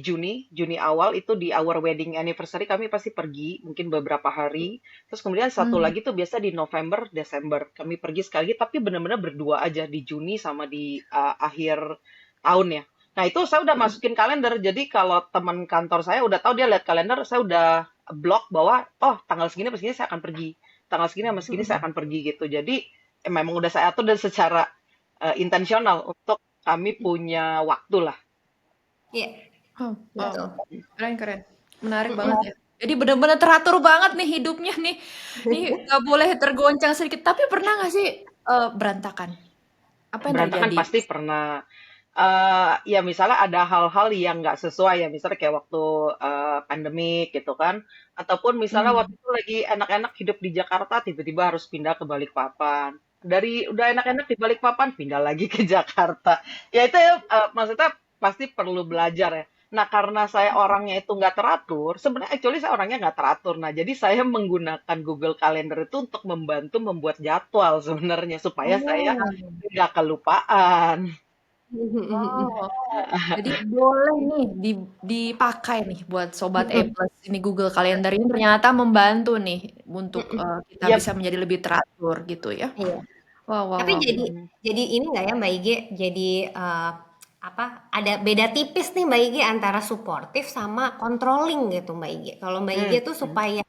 Juni awal itu di our wedding anniversary kami pasti pergi mungkin beberapa hari. Terus kemudian satu Hmm. lagi tuh biasa di November, Desember kami pergi sekali lagi. Tapi benar-benar berdua aja di Juni sama di akhir tahun ya. Nah itu saya udah masukin kalender. Jadi kalau teman kantor saya udah tahu dia lihat kalender, saya udah blok bahwa oh tanggal segini pas segini saya akan pergi, tanggal segini sama segini saya akan pergi gitu. Jadi memang udah saya atur dan secara intensional untuk kami punya waktu lah. Iya, Oh, wow. betul. Keren. Menarik banget Mm-mm. ya. Jadi benar-benar teratur banget nih hidupnya nih. Nih nggak boleh tergoncang sedikit. Tapi pernah nggak sih berantakan? Apa yang Berantakan terjadi? pasti pernah. Ya misalnya ada hal-hal yang nggak sesuai ya, misalnya kayak waktu pandemik gitu kan, ataupun misalnya Hmm. waktu itu lagi enak-enak hidup di Jakarta, tiba-tiba harus pindah ke Balikpapan. Dari udah enak-enak di Balikpapan, pindah lagi ke Jakarta. Ya itu ya, maksudnya pasti perlu belajar ya. Nah karena saya orangnya itu nggak teratur, sebenarnya actually saya orangnya nggak teratur. Nah jadi saya menggunakan Google Calendar itu untuk membantu membuat jadwal sebenarnya supaya saya Oh, nggak kelupaan. oh. Jadi boleh nih dipakai nih buat Sobat E Mm-mm. Plus. Ini Google Calendar ini ternyata membantu nih untuk Mm-mm. kita Yap. bisa menjadi lebih teratur gitu ya. Iya. Wow, wow, Tapi wow. Mhm. jadi ini nggak ya Mbak Ige? Jadi apa? Ada beda tipis nih Mbak Ige antara suportif sama controlling gitu Mbak Ige. Kalau Mbak Ige Hmm. tuh supaya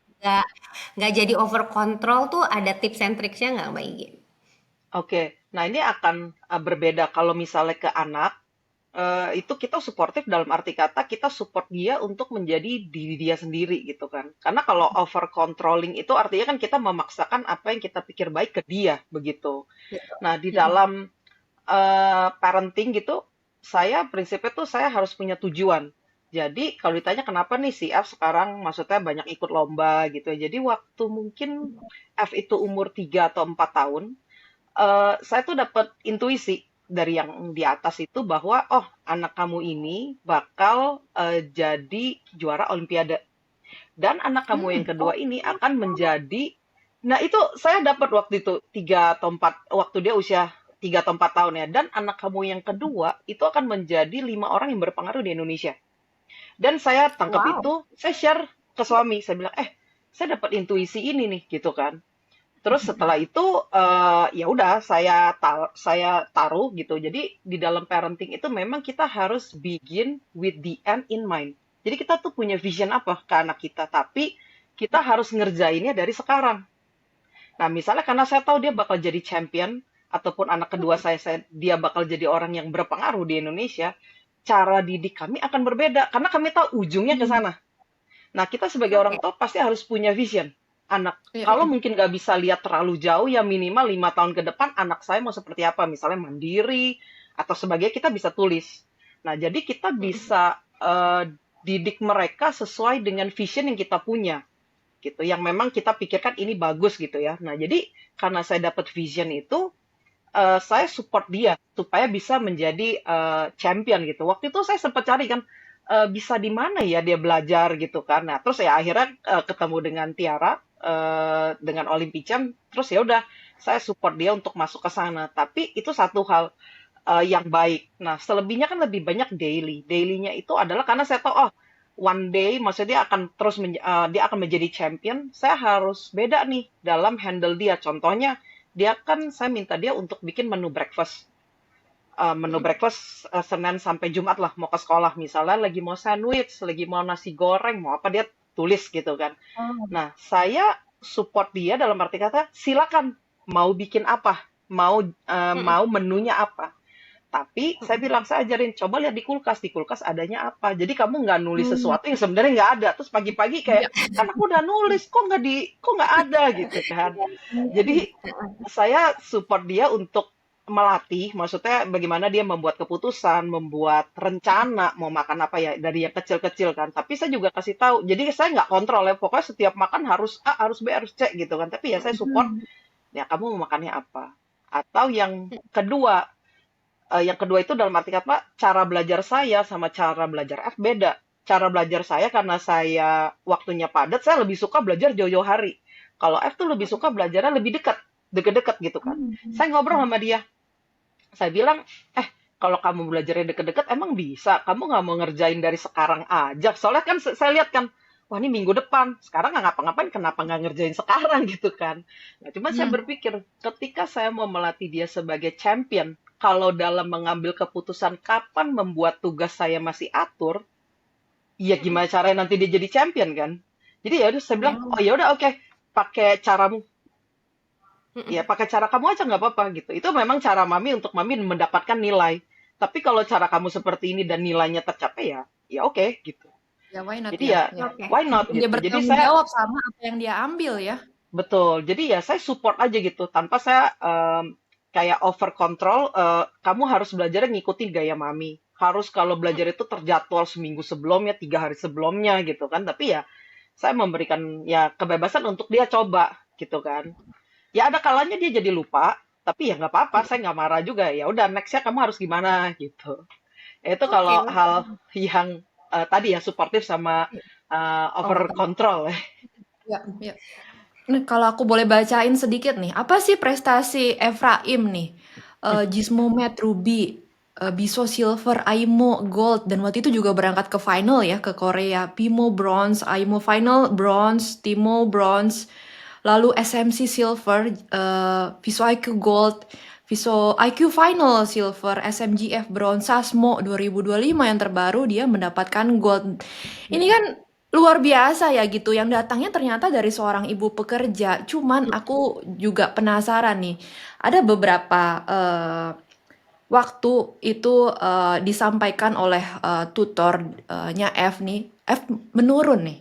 nggak jadi over control tuh ada tips and tricksnya nggak Mbak Ige? Oke, nah ini akan berbeda kalau misalnya ke anak, itu kita suportif dalam arti kata kita support dia untuk menjadi diri dia sendiri gitu kan. Karena kalau over controlling itu artinya kan kita memaksakan apa yang kita pikir baik ke dia begitu. Gitu. Nah di Mm-mm. dalam parenting gitu, saya prinsipnya tuh saya harus punya tujuan. Jadi kalau ditanya kenapa nih si F sekarang maksudnya banyak ikut lomba gitu ya. Jadi waktu mungkin F itu umur 3 atau 4 tahun, saya tuh dapat intuisi dari yang di atas itu bahwa oh anak kamu ini bakal jadi juara Olimpiade dan anak kamu yang kedua Oh, ini akan menjadi. Nah itu saya dapat waktu itu 3 atau 4 waktu dia usia 3 atau 4 tahun ya, dan anak kamu yang kedua itu akan menjadi 5 orang yang berpengaruh di Indonesia. Dan saya tangkap wow. itu, saya share ke suami, saya bilang saya dapat intuisi ini nih gitu kan. Terus setelah itu ya udah saya taruh gitu. Jadi di dalam parenting itu memang kita harus begin with the end in mind. Jadi kita tuh punya vision apa ke anak kita, tapi kita harus ngerjainnya dari sekarang. Nah, misalnya karena saya tahu dia bakal jadi champion ataupun anak kedua saya dia bakal jadi orang yang berpengaruh di Indonesia, cara didik kami akan berbeda karena kami tahu ujungnya ke Hmm. sana. Nah, kita sebagai orang Oke. tua pasti harus punya vision. Anak, Iya, kalau iya. mungkin nggak bisa lihat terlalu jauh, ya minimal 5 tahun ke depan anak saya mau seperti apa. Misalnya mandiri, atau sebagainya kita bisa tulis. Nah, jadi kita bisa didik mereka sesuai dengan vision yang kita punya. Gitu, yang memang kita pikirkan ini bagus gitu ya. Nah, jadi karena saya dapat vision itu, saya support dia supaya bisa menjadi champion gitu. Waktu itu saya sempat cari kan bisa di mana ya dia belajar gitu kan. Nah, terus ya akhirnya ketemu dengan Tiara dengan Olympician, terus ya udah saya support dia untuk masuk ke sana. Tapi itu satu hal yang baik. Nah, selebihnya kan lebih banyak daily. Dailynya itu adalah karena saya tahu oh one day maksudnya dia akan terus dia akan menjadi champion. Saya harus beda nih dalam handle dia. Contohnya dia kan saya minta dia untuk bikin menu breakfast. Menu breakfast Senin sampai Jumat lah mau ke sekolah, misalnya lagi mau sandwich, lagi mau nasi goreng, mau apa dia tulis gitu kan. Oh, Nah, saya support dia dalam arti kata silakan mau bikin apa, Mm-mm. mau menunya apa. Tapi saya bilang, saya ajarin, coba lihat di kulkas adanya apa. Jadi kamu nggak nulis hmm, sesuatu yang sebenarnya nggak ada. Terus pagi-pagi kayak, iya. kan aku udah nulis, kok nggak ada gitu kan. Jadi saya support dia untuk melatih, maksudnya bagaimana dia membuat keputusan, membuat rencana mau makan apa ya dari yang kecil-kecil kan. Tapi saya juga kasih tahu. Jadi saya nggak kontrol ya. Pokoknya setiap makan harus A, harus B, harus C gitu kan. Tapi ya saya support. Mhm. Ya kamu mau makannya apa? Atau yang kedua itu dalam arti kata cara belajar saya sama cara belajar F beda. Cara belajar saya karena saya waktunya padat, saya lebih suka belajar jauh-jauh hari. Kalau F tuh lebih suka belajarnya lebih dekat, deket-deket gitu kan. Mhm. Saya ngobrol sama dia, saya bilang, kalau kamu belajarnya deket-deket, emang bisa? Kamu nggak mau ngerjain dari sekarang aja? Soalnya kan saya lihat kan, wah ini minggu depan, sekarang nggak ngapa-ngapain, kenapa nggak ngerjain sekarang gitu kan? Nah, cuma saya Mhm. berpikir, ketika saya mau melatih dia sebagai champion, kalau dalam mengambil keputusan kapan membuat tugas saya masih atur, ya gimana caranya nanti dia jadi champion kan? Jadi ya udah saya bilang, Oh. oh ya udah oke, pakai caramu. Ya, Mm-mm. pakai cara kamu aja nggak apa-apa gitu. Itu memang cara mami untuk mami mendapatkan nilai. Tapi kalau cara kamu seperti ini dan nilainya tercapai ya, ya oke gitu. Ya why not Jadi ya? ya, Ya. Oke. why not Dan dia gitu. Jadi bertanggung saya jawab sama apa yang dia ambil ya. betul. Jadi ya saya support aja gitu, tanpa saya kayak over control. Kamu harus belajar ngikutin gaya mami. Harus kalau belajar itu terjadwal seminggu sebelumnya, 3 hari sebelumnya gitu kan. Tapi ya saya memberikan ya kebebasan untuk dia coba gitu kan. Ya ada kalanya dia jadi lupa, tapi ya nggak apa-apa, saya nggak marah juga. Ya udah nextnya kamu harus gimana gitu. Itu Oke, kalau oke. hal yang tadi ya suportif sama Over. over control ya. Ya, ya. Nih, kalau aku boleh bacain sedikit nih, apa sih prestasi Efraim nih? Gizmomed Ruby, Biso Silver, Aimo Gold, dan waktu itu juga berangkat ke final ya ke Korea. Pimo Bronze, Aimo Final Bronze, Timo Bronze, lalu SMC Silver, Viso IQ Gold, Viso IQ Final Silver, SMGF Bronze, Sasmo 2025 yang terbaru dia mendapatkan Gold. Ini kan luar biasa ya gitu, yang datangnya ternyata dari seorang ibu pekerja. Cuman aku juga penasaran nih, ada beberapa waktu itu disampaikan oleh tutornya F nih, F menurun nih.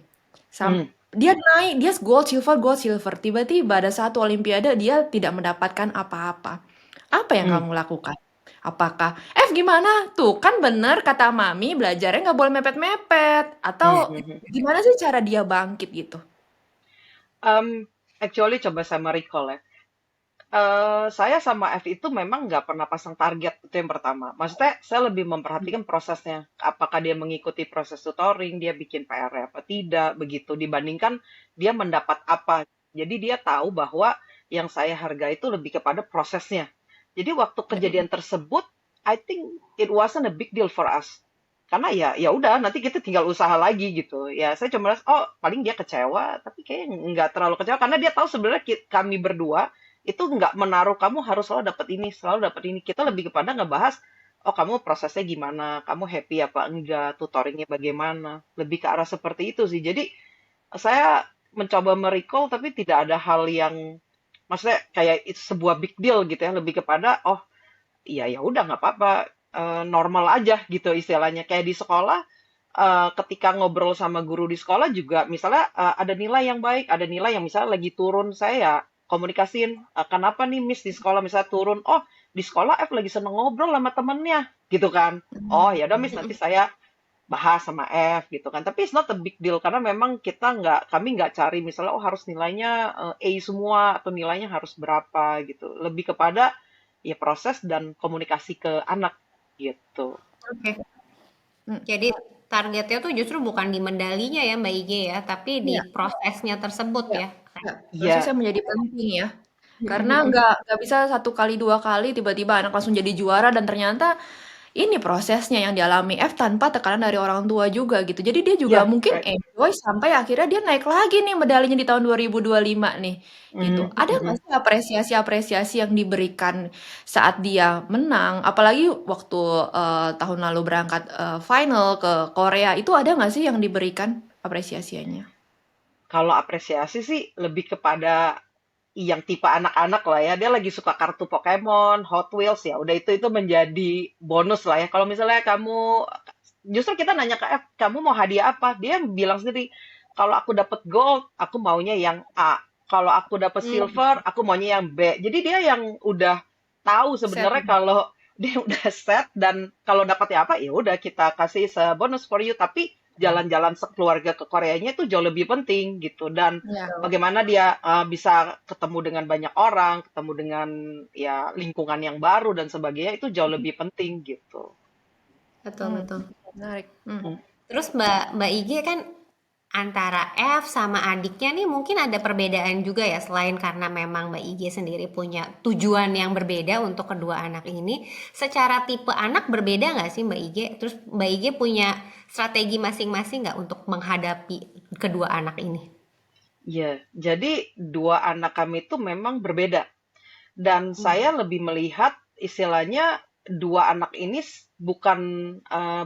Hmm. Dia naik, dia gold, silver. Tiba-tiba ada satu olimpiade dia tidak mendapatkan apa-apa. Apa yang Hmm. kamu lakukan? Apakah, F gimana? Tuh kan bener kata mami belajarnya nggak boleh mepet-mepet. Hmm. Atau Hmm. gimana sih cara dia bangkit gitu? Actually coba saya recall ya. Saya sama F itu memang nggak pernah pasang target, itu yang pertama. Maksudnya saya lebih memperhatikan prosesnya. Apakah dia mengikuti proses tutoring, dia bikin PR apa tidak, begitu. Dibandingkan dia mendapat apa. Jadi dia tahu bahwa yang saya hargai itu lebih kepada prosesnya. Jadi waktu Ya. kejadian tersebut, I think it wasn't a big deal for us. Karena ya udah nanti kita tinggal usaha lagi gitu. Ya saya cuma oh paling dia kecewa, tapi kayaknya nggak terlalu kecewa karena dia tahu sebenarnya kami berdua itu nggak menaruh kamu harus selalu dapat ini. Kita lebih kepada ngebahas, oh kamu prosesnya gimana, kamu happy apa enggak, tutoringnya bagaimana, lebih ke arah seperti itu sih. Jadi saya mencoba merecall tapi tidak ada hal yang maksudnya kayak itu sebuah big deal gitu ya, lebih kepada oh iya ya udah nggak apa-apa, normal aja gitu istilahnya. Kayak di sekolah, ketika ngobrol sama guru di sekolah juga, misalnya ada nilai yang baik, ada nilai yang misalnya lagi turun, saya ya komunikasiin, kenapa nih Miss di sekolah misalnya turun? Oh di sekolah F lagi seneng ngobrol sama temennya, gitu kan? Oh ya udah Miss nanti saya bahas sama F gitu kan. Tapi it's not a big deal karena memang kami nggak cari misalnya oh harus nilainya A semua atau nilainya harus berapa gitu. Lebih kepada ya proses dan komunikasi ke anak gitu. Oke. Hmm. Jadi targetnya tuh justru bukan di medalinya ya Mbak Ige ya, tapi di Iya, prosesnya tersebut iya, ya. iya. Iya, Prosesnya menjadi penting ya. Karena nggak bisa satu kali dua kali tiba-tiba anak langsung jadi juara dan ternyata ini prosesnya yang dialami F tanpa tekanan dari orang tua juga gitu. Jadi dia juga iya, mungkin right. enjoy sampai akhirnya dia naik lagi nih medalinya di tahun 2025 nih gitu. Mhm, Ada nggak mhm. sih apresiasi-apresiasi yang diberikan saat dia menang? Apalagi waktu tahun lalu berangkat final ke Korea itu ada nggak sih yang diberikan apresiasinya? Kalau apresiasi sih lebih kepada yang tipe anak-anak lah ya. Dia lagi suka kartu Pokemon, Hot Wheels ya. Udah itu menjadi bonus lah ya. Kalau misalnya kamu justru kita nanya ke F, kamu mau hadiah apa? Dia bilang sendiri, kalau aku dapat gold, aku maunya yang A. Kalau aku dapat Hmm. silver, aku maunya yang B. Jadi dia yang udah tahu Set. sebenarnya kalau dia udah set dan kalau dapatnya apa ya udah kita kasih bonus for you, tapi jalan-jalan sekeluarga ke Koreanya itu jauh lebih penting gitu. Dan Ya. bagaimana dia bisa ketemu dengan banyak orang, ketemu dengan ya lingkungan yang baru dan sebagainya itu jauh lebih penting gitu. Betul, betul. Menarik. Hmm. Terus Mbak IG kan antara F sama adiknya nih mungkin ada perbedaan juga ya, selain karena memang Mbak IG sendiri punya tujuan yang berbeda untuk kedua anak ini. Secara tipe anak berbeda nggak sih Mbak IG? Terus Mbak IG punya strategi masing-masing nggak untuk menghadapi kedua anak ini? Ya, jadi dua anak kami itu memang berbeda. Dan saya lebih melihat istilahnya dua anak ini bukan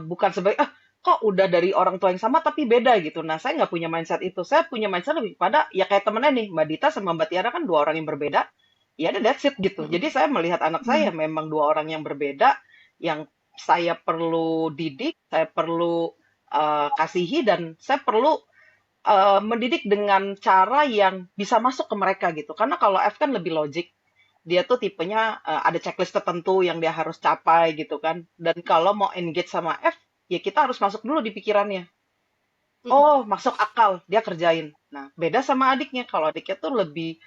bukan sebagai kok udah dari orang tua yang sama tapi beda gitu. Nah saya nggak punya mindset itu. Saya punya mindset lebih pada ya kayak temennya nih Mbak Dita sama Mbak Tiara kan dua orang yang berbeda. Ya ada that's it gitu. Jadi saya melihat anak saya memang dua orang yang berbeda yang saya perlu didik, saya perlu kasihi dan saya perlu mendidik dengan cara yang bisa masuk ke mereka gitu. Karena kalau F kan lebih logik, dia tuh tipenya ada checklist tertentu yang dia harus capai gitu kan. Dan kalau mau engage sama F, ya kita harus masuk dulu di pikirannya. Oh, masuk akal, dia kerjain. Nah, beda sama adiknya. Kalau adiknya tuh lebih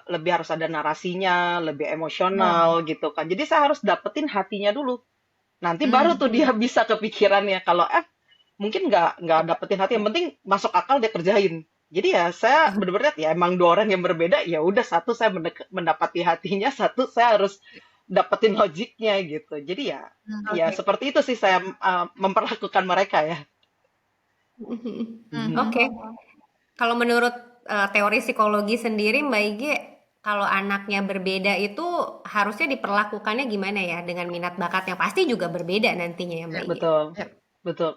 harus ada narasinya, lebih emosional gitu kan. Jadi saya harus dapetin hatinya dulu. Nanti baru tuh dia bisa kepikirannya. Kalau F mungkin nggak dapetin hati. Yang penting masuk akal dia kerjain. Jadi ya saya benar-benar ya emang dua orang yang berbeda. Ya udah satu saya mendapati hatinya, satu saya harus dapetin logiknya gitu. Jadi ya ya Oke. seperti itu sih saya memperlakukan mereka ya. Oke. Kalau menurut teori psikologi sendiri, Mbak IG, kalau anaknya berbeda itu harusnya diperlakukannya gimana ya dengan minat bakatnya? Pasti juga berbeda nantinya ya, Mbak IG. Betul, betul.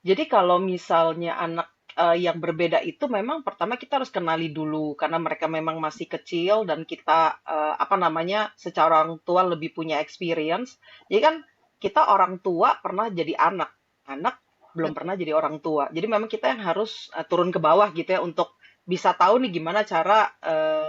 Jadi kalau misalnya anak yang berbeda itu memang pertama kita harus kenali dulu karena mereka memang masih kecil dan kita apa namanya secara orang tua lebih punya experience. Jadi kan kita orang tua pernah jadi anak, anak belum pernah jadi orang tua. Jadi memang kita yang harus turun ke bawah gitu ya untuk bisa tahu nih gimana cara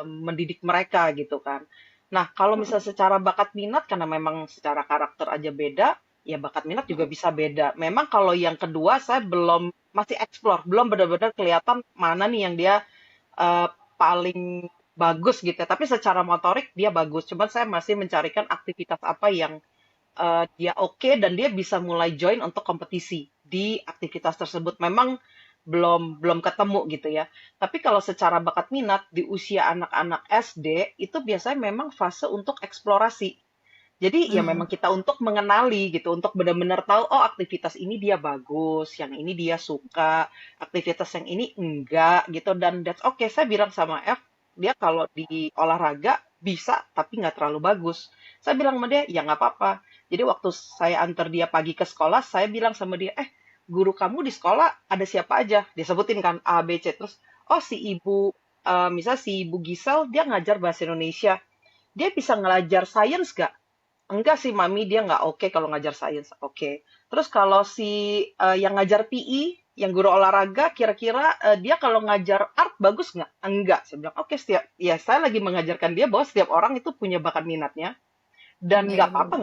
mendidik mereka gitu kan. Nah, kalau misalnya secara bakat minat karena memang secara karakter aja beda, ya bakat minat juga bisa beda. Memang kalau yang kedua saya belum masih explore, belum benar-benar kelihatan mana nih yang dia paling bagus gitu ya. Tapi secara motorik dia bagus. Cuman saya masih mencarikan aktivitas apa yang dia oke dan dia bisa mulai join untuk kompetisi di aktivitas tersebut. Memang belum belum ketemu gitu ya. Tapi kalau secara bakat minat di usia anak-anak SD itu biasanya memang fase untuk eksplorasi. Jadi ya memang kita untuk mengenali gitu, untuk benar-benar tahu oh aktivitas ini dia bagus, yang ini dia suka, aktivitas yang ini enggak gitu dan that's okay. Saya bilang sama F, dia kalau di olahraga bisa tapi nggak terlalu bagus. Saya bilang sama dia ya nggak apa-apa. Jadi waktu saya antar dia pagi ke sekolah, saya bilang sama dia, guru kamu di sekolah ada siapa aja? Dia sebutin kan A, B, C terus oh si ibu misal si ibu Gisel dia ngajar bahasa Indonesia. Dia bisa ngelajar sains gak? Enggak sih, Mami, dia nggak oke kalau ngajar sains. Oke. Terus kalau si yang ngajar PE, yang guru olahraga, kira-kira dia kalau ngajar art bagus nggak? Enggak. Saya bilang, oke, ya saya lagi mengajarkan dia bahwa setiap orang itu punya bakat minatnya dan Iya, nggak apa-apa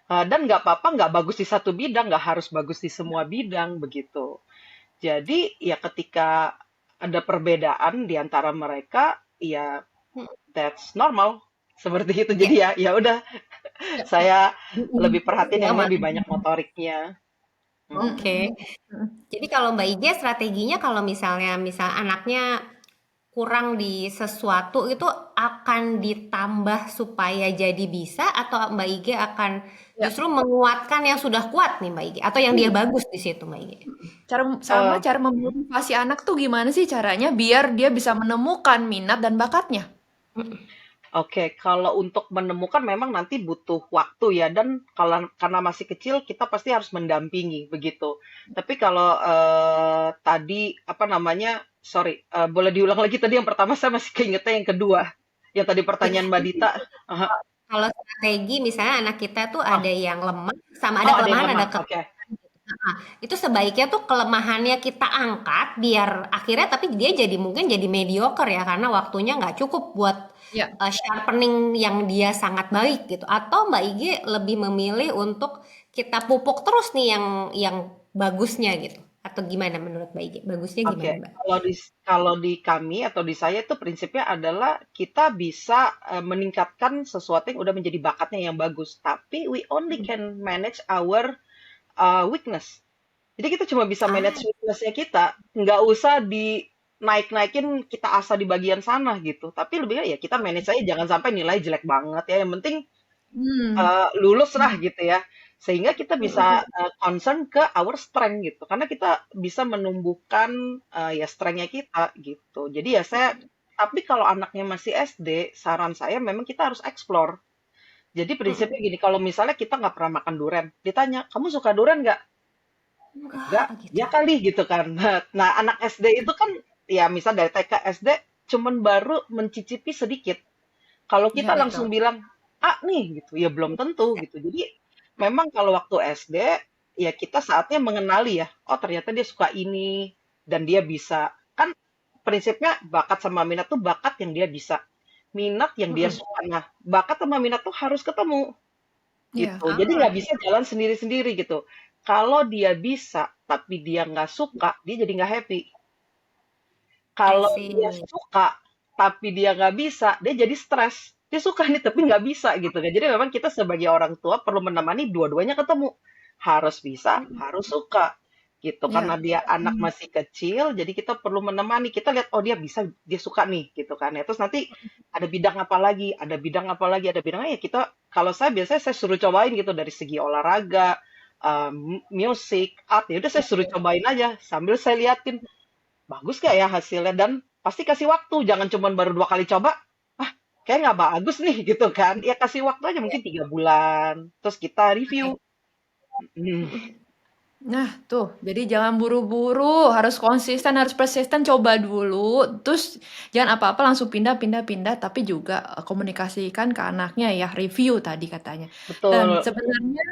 nggak apa-apa nggak bagus di satu bidang, nggak harus bagus di semua bidang begitu. Jadi ya ketika ada perbedaan di antara mereka, ya that's normal seperti itu. Jadi iya, ya udah saya lebih perhatiin iya, yang Mak. lebih banyak motoriknya. Oke. Jadi kalau Mbak IG strateginya kalau misal anaknya kurang di sesuatu itu akan ditambah supaya jadi bisa atau Mbak IG akan Ya. justru menguatkan yang sudah kuat nih Mbak IG atau yang dia bagus di situ Mbak IG? Eh, Cara memotivasi anak tuh gimana sih caranya biar dia bisa menemukan minat dan bakatnya? Oke, kalau untuk menemukan memang nanti butuh waktu ya, dan kalau karena masih kecil kita pasti harus mendampingi begitu. Tapi kalau tadi apa namanya, sorry, boleh diulang lagi tadi yang pertama saya masih keingetnya yang kedua, yang tadi pertanyaan Mbak Dita. Aha. Kalau strategi misalnya anak kita tuh Oh, ada yang lemah sama ada oh ada yang kelemahan ada lemah. Oke. kekuatan. Itu sebaiknya tuh kelemahannya kita angkat biar akhirnya tapi dia jadi mungkin jadi mediocre ya karena waktunya nggak cukup buat Ya. sharpening yang dia sangat baik gitu. Atau Mbak Ig lebih memilih untuk kita pupuk terus nih yang bagusnya gitu. Atau gimana menurut Mbak Ig? Bagusnya Oke, gimana, Mbak? kalau di kami atau di saya itu prinsipnya adalah kita bisa meningkatkan sesuatu yang udah menjadi bakatnya yang bagus, tapi we only can manage our weakness. Jadi kita cuma bisa Ah, manage weakness-nya kita, nggak usah naik-naikin kita asah di bagian sana gitu. Tapi lebih baik ya kita manage aja, jangan sampai nilai jelek banget ya. Yang penting Hmm. lulus lah gitu ya. Sehingga kita bisa mm-mm. concern ke our strength gitu. Karena kita bisa menumbuhkan ya strength-nya kita gitu. Jadi ya tapi kalau anaknya masih SD, saran saya memang kita harus explore. Jadi prinsipnya gini, kalau misalnya kita nggak pernah makan durian, ditanya, kamu suka durian nggak? Enggak Enggak, gitu. ya kali gitu kan. Nah, anak SD itu kan, ya misal dari TK SD, cuman baru mencicipi sedikit. Kalau Ya, kita betul. langsung bilang, ah nih gitu, ya belum tentu gitu. Jadi memang kalau waktu SD, ya kita saatnya mengenali ya, oh ternyata dia suka ini, dan dia bisa. Kan prinsipnya bakat sama minat tuh bakat yang dia bisa. Minat yang dia Mm-mm. suka. Nah, bakat sama minat tuh harus ketemu Ya. gitu. Jadi Ah, nggak bisa jalan sendiri-sendiri gitu. Kalau dia bisa, tapi dia nggak suka, dia jadi nggak happy. I Kalau dia see. suka, tapi dia nggak bisa, dia jadi stres. Dia suka nih, tapi nggak bisa gitu kan. Jadi memang kita sebagai orang tua perlu menemani dua-duanya ketemu. Harus bisa, harus suka gitu. Karena Ya. dia anak Hmm. masih kecil, jadi kita perlu menemani. Kita lihat, oh dia bisa, dia suka nih gitu kan. Ya, terus nanti ada bidang apa lagi, ada bidang apa lagi, ada bidang ya kita. Kalau saya biasanya saya suruh cobain gitu dari segi olahraga, musik, art. Ya udah saya suruh cobain aja sambil saya liatin bagus gak ya hasilnya dan pasti kasih waktu jangan cuma baru 2 kali coba ah kayak nggak bagus nih gitu kan ya kasih waktu aja mungkin 3 bulan terus kita review. Oke. Hmm, Nah, tuh, jadi jangan buru-buru, harus konsisten, harus persisten, coba dulu. Terus jangan apa-apa langsung pindah-pindah-pindah, tapi juga komunikasikan ke anaknya ya, review tadi katanya. Dan betul. sebenarnya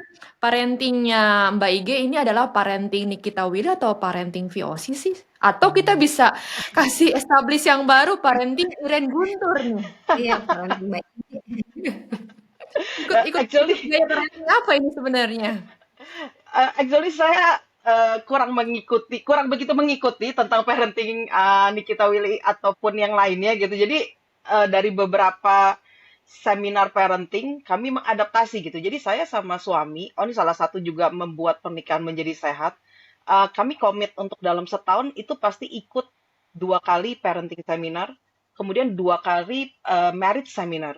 parentingnya Mbak Ige ini adalah parenting Nikita Willy atau parenting VOC sih? Atau kita bisa kasih establish yang baru, parenting Iren Guntur nih. Iya, parenting Mbak Ig. Ikut-ikut ikut Actually gaya parenting apa ini sebenarnya? actually saya kurang begitu mengikuti tentang parenting Nikita Willy ataupun yang lainnya gitu. Jadi dari beberapa seminar parenting kami mengadaptasi gitu. Jadi saya sama suami, oh ini salah satu juga membuat pernikahan menjadi sehat. Kami komit untuk dalam setahun itu pasti ikut 2 kali parenting seminar, kemudian 2 kali marriage seminar.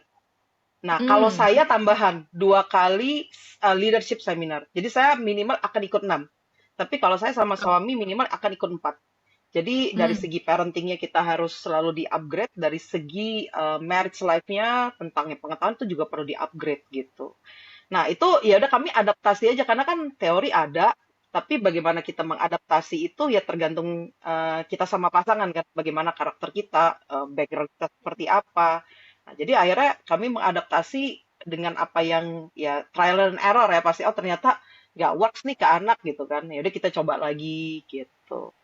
Nah, kalau Hmm. saya tambahan 2 kali leadership seminar. Jadi saya minimal akan ikut 6. Tapi kalau saya sama suami minimal akan ikut 4. Jadi dari Hmm. segi parentingnya kita harus selalu di-upgrade, dari segi marriage life-nya tentang pengetahuan itu juga perlu di-upgrade gitu. Nah, itu ya udah kami adaptasi aja karena kan teori ada, tapi bagaimana kita mengadaptasi itu ya tergantung kita sama pasangan kan, bagaimana karakter kita, background kita seperti apa. Nah, jadi akhirnya kami mengadaptasi dengan apa yang ya trial and error ya pasti oh ternyata nggak works nih ke anak gitu kan. Ya udah kita coba lagi gitu.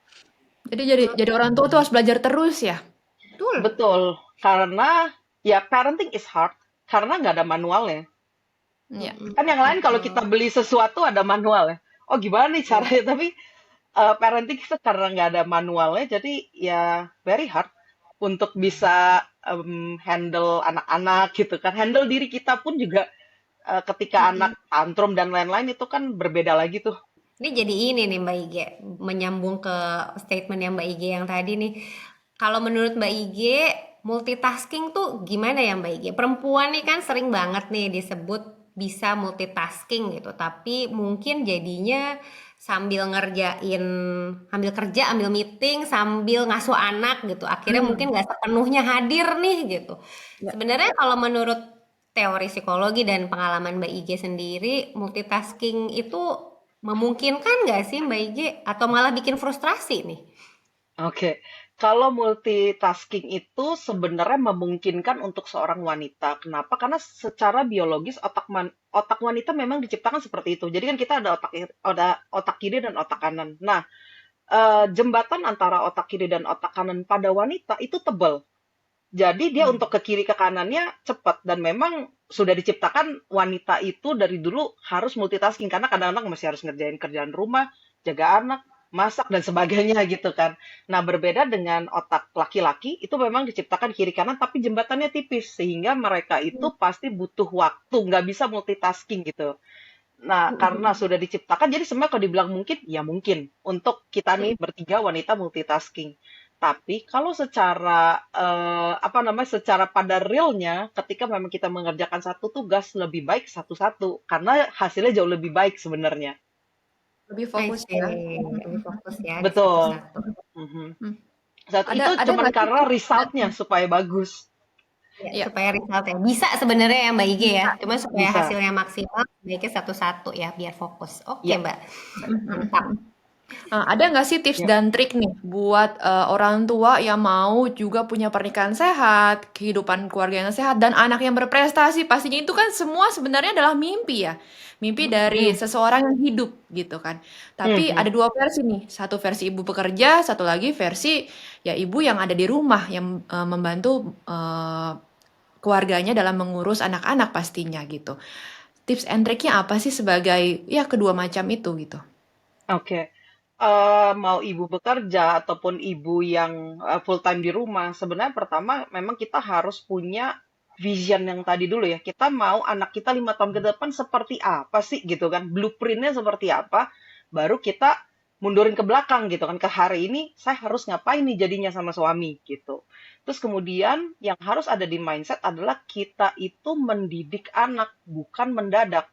Jadi orang tua tuh harus belajar terus ya. Betul. Betul, karena ya parenting is hard karena nggak ada manualnya. Ya. Kan yang lain kalau kita Betul. beli sesuatu ada manual ya. Oh gimana nih Iya. caranya? Tapi parenting itu karena nggak ada manualnya, jadi ya very hard untuk bisa handle anak-anak gitu kan. Handle diri kita pun juga ketika anak Mm-mm. tantrum dan lain-lain itu kan berbeda lagi tuh. Ini jadi ini nih Mbak Ige, menyambung ke statement yang Mbak Ige yang tadi nih. Kalau menurut Mbak Ige, multitasking tuh gimana ya Mbak Ige? Perempuan nih kan sering banget nih disebut bisa multitasking gitu, tapi mungkin jadinya sambil ngerjain, sambil kerja, ambil meeting, sambil ngasuh anak gitu. Akhirnya mungkin Hmm. nggak sepenuhnya hadir nih gitu. Ya. Sebenarnya kalau menurut teori psikologi dan pengalaman Mbak Ige sendiri, multitasking itu memungkinkan nggak sih Mbak Ige? Atau malah bikin frustrasi nih? Oke, Kalau multitasking itu sebenarnya memungkinkan untuk seorang wanita. Kenapa? Karena secara biologis otak wanita memang diciptakan seperti itu. Jadi kan kita ada otak kiri dan otak kanan. Nah, jembatan antara otak kiri dan otak kanan pada wanita itu tebal. Jadi dia untuk Hmm. ke kiri ke kanannya cepat dan memang sudah diciptakan wanita itu dari dulu harus multitasking karena kadang-kadang masih harus ngerjain kerjaan rumah, jaga anak, masak dan sebagainya gitu kan. Nah, berbeda dengan otak laki-laki itu memang diciptakan kiri kanan tapi jembatannya tipis sehingga mereka itu pasti butuh waktu, nggak bisa multitasking gitu. Nah, karena sudah diciptakan, jadi sebenarnya kalau dibilang mungkin, ya mungkin. Untuk kita nih bertiga wanita multitasking. Tapi kalau secara apa namanya, secara pada realnya, ketika memang kita mengerjakan satu tugas lebih baik satu-satu, karena hasilnya jauh lebih baik sebenarnya. Lebih I fokus see, ya. lebih fokus ya di Betul. satu-satu. Mhm. Hmm. Saat itu Ada cuman nggak sih karena tips dan resultnya supaya bagus. Ya, ya supaya resultnya bisa sebenarnya ya Mbak IG ya. bisa. Cuma supaya Bisa. hasilnya maksimal, baiknya satu-satu ya biar fokus. Oke Ya. Mbak, mantap. Mhm. Nah, ada nggak sih tips Ya. dan trik nih buat orang tua yang mau juga punya pernikahan sehat, kehidupan keluarga yang sehat, dan anak yang berprestasi? Pastinya itu kan semua sebenarnya adalah mimpi ya. Mimpi dari Hmm. seseorang yang hidup gitu kan. Tapi Mhm. ada dua versi nih. Satu versi ibu bekerja, satu lagi versi ya ibu yang ada di rumah yang membantu keluarganya dalam mengurus anak-anak pastinya gitu. Tips and triknya apa sih sebagai ya kedua macam itu gitu? Oke. Mau ibu bekerja ataupun ibu yang full time di rumah, sebenarnya pertama memang kita harus punya vision yang tadi dulu ya. Kita mau anak kita 5 tahun ke depan seperti apa sih gitu kan? Blueprintnya seperti apa? Baru kita mundurin ke belakang gitu kan. Ke hari ini saya harus ngapain nih jadinya sama suami gitu. Terus kemudian yang harus ada di mindset adalah kita itu mendidik anak, bukan mendadak.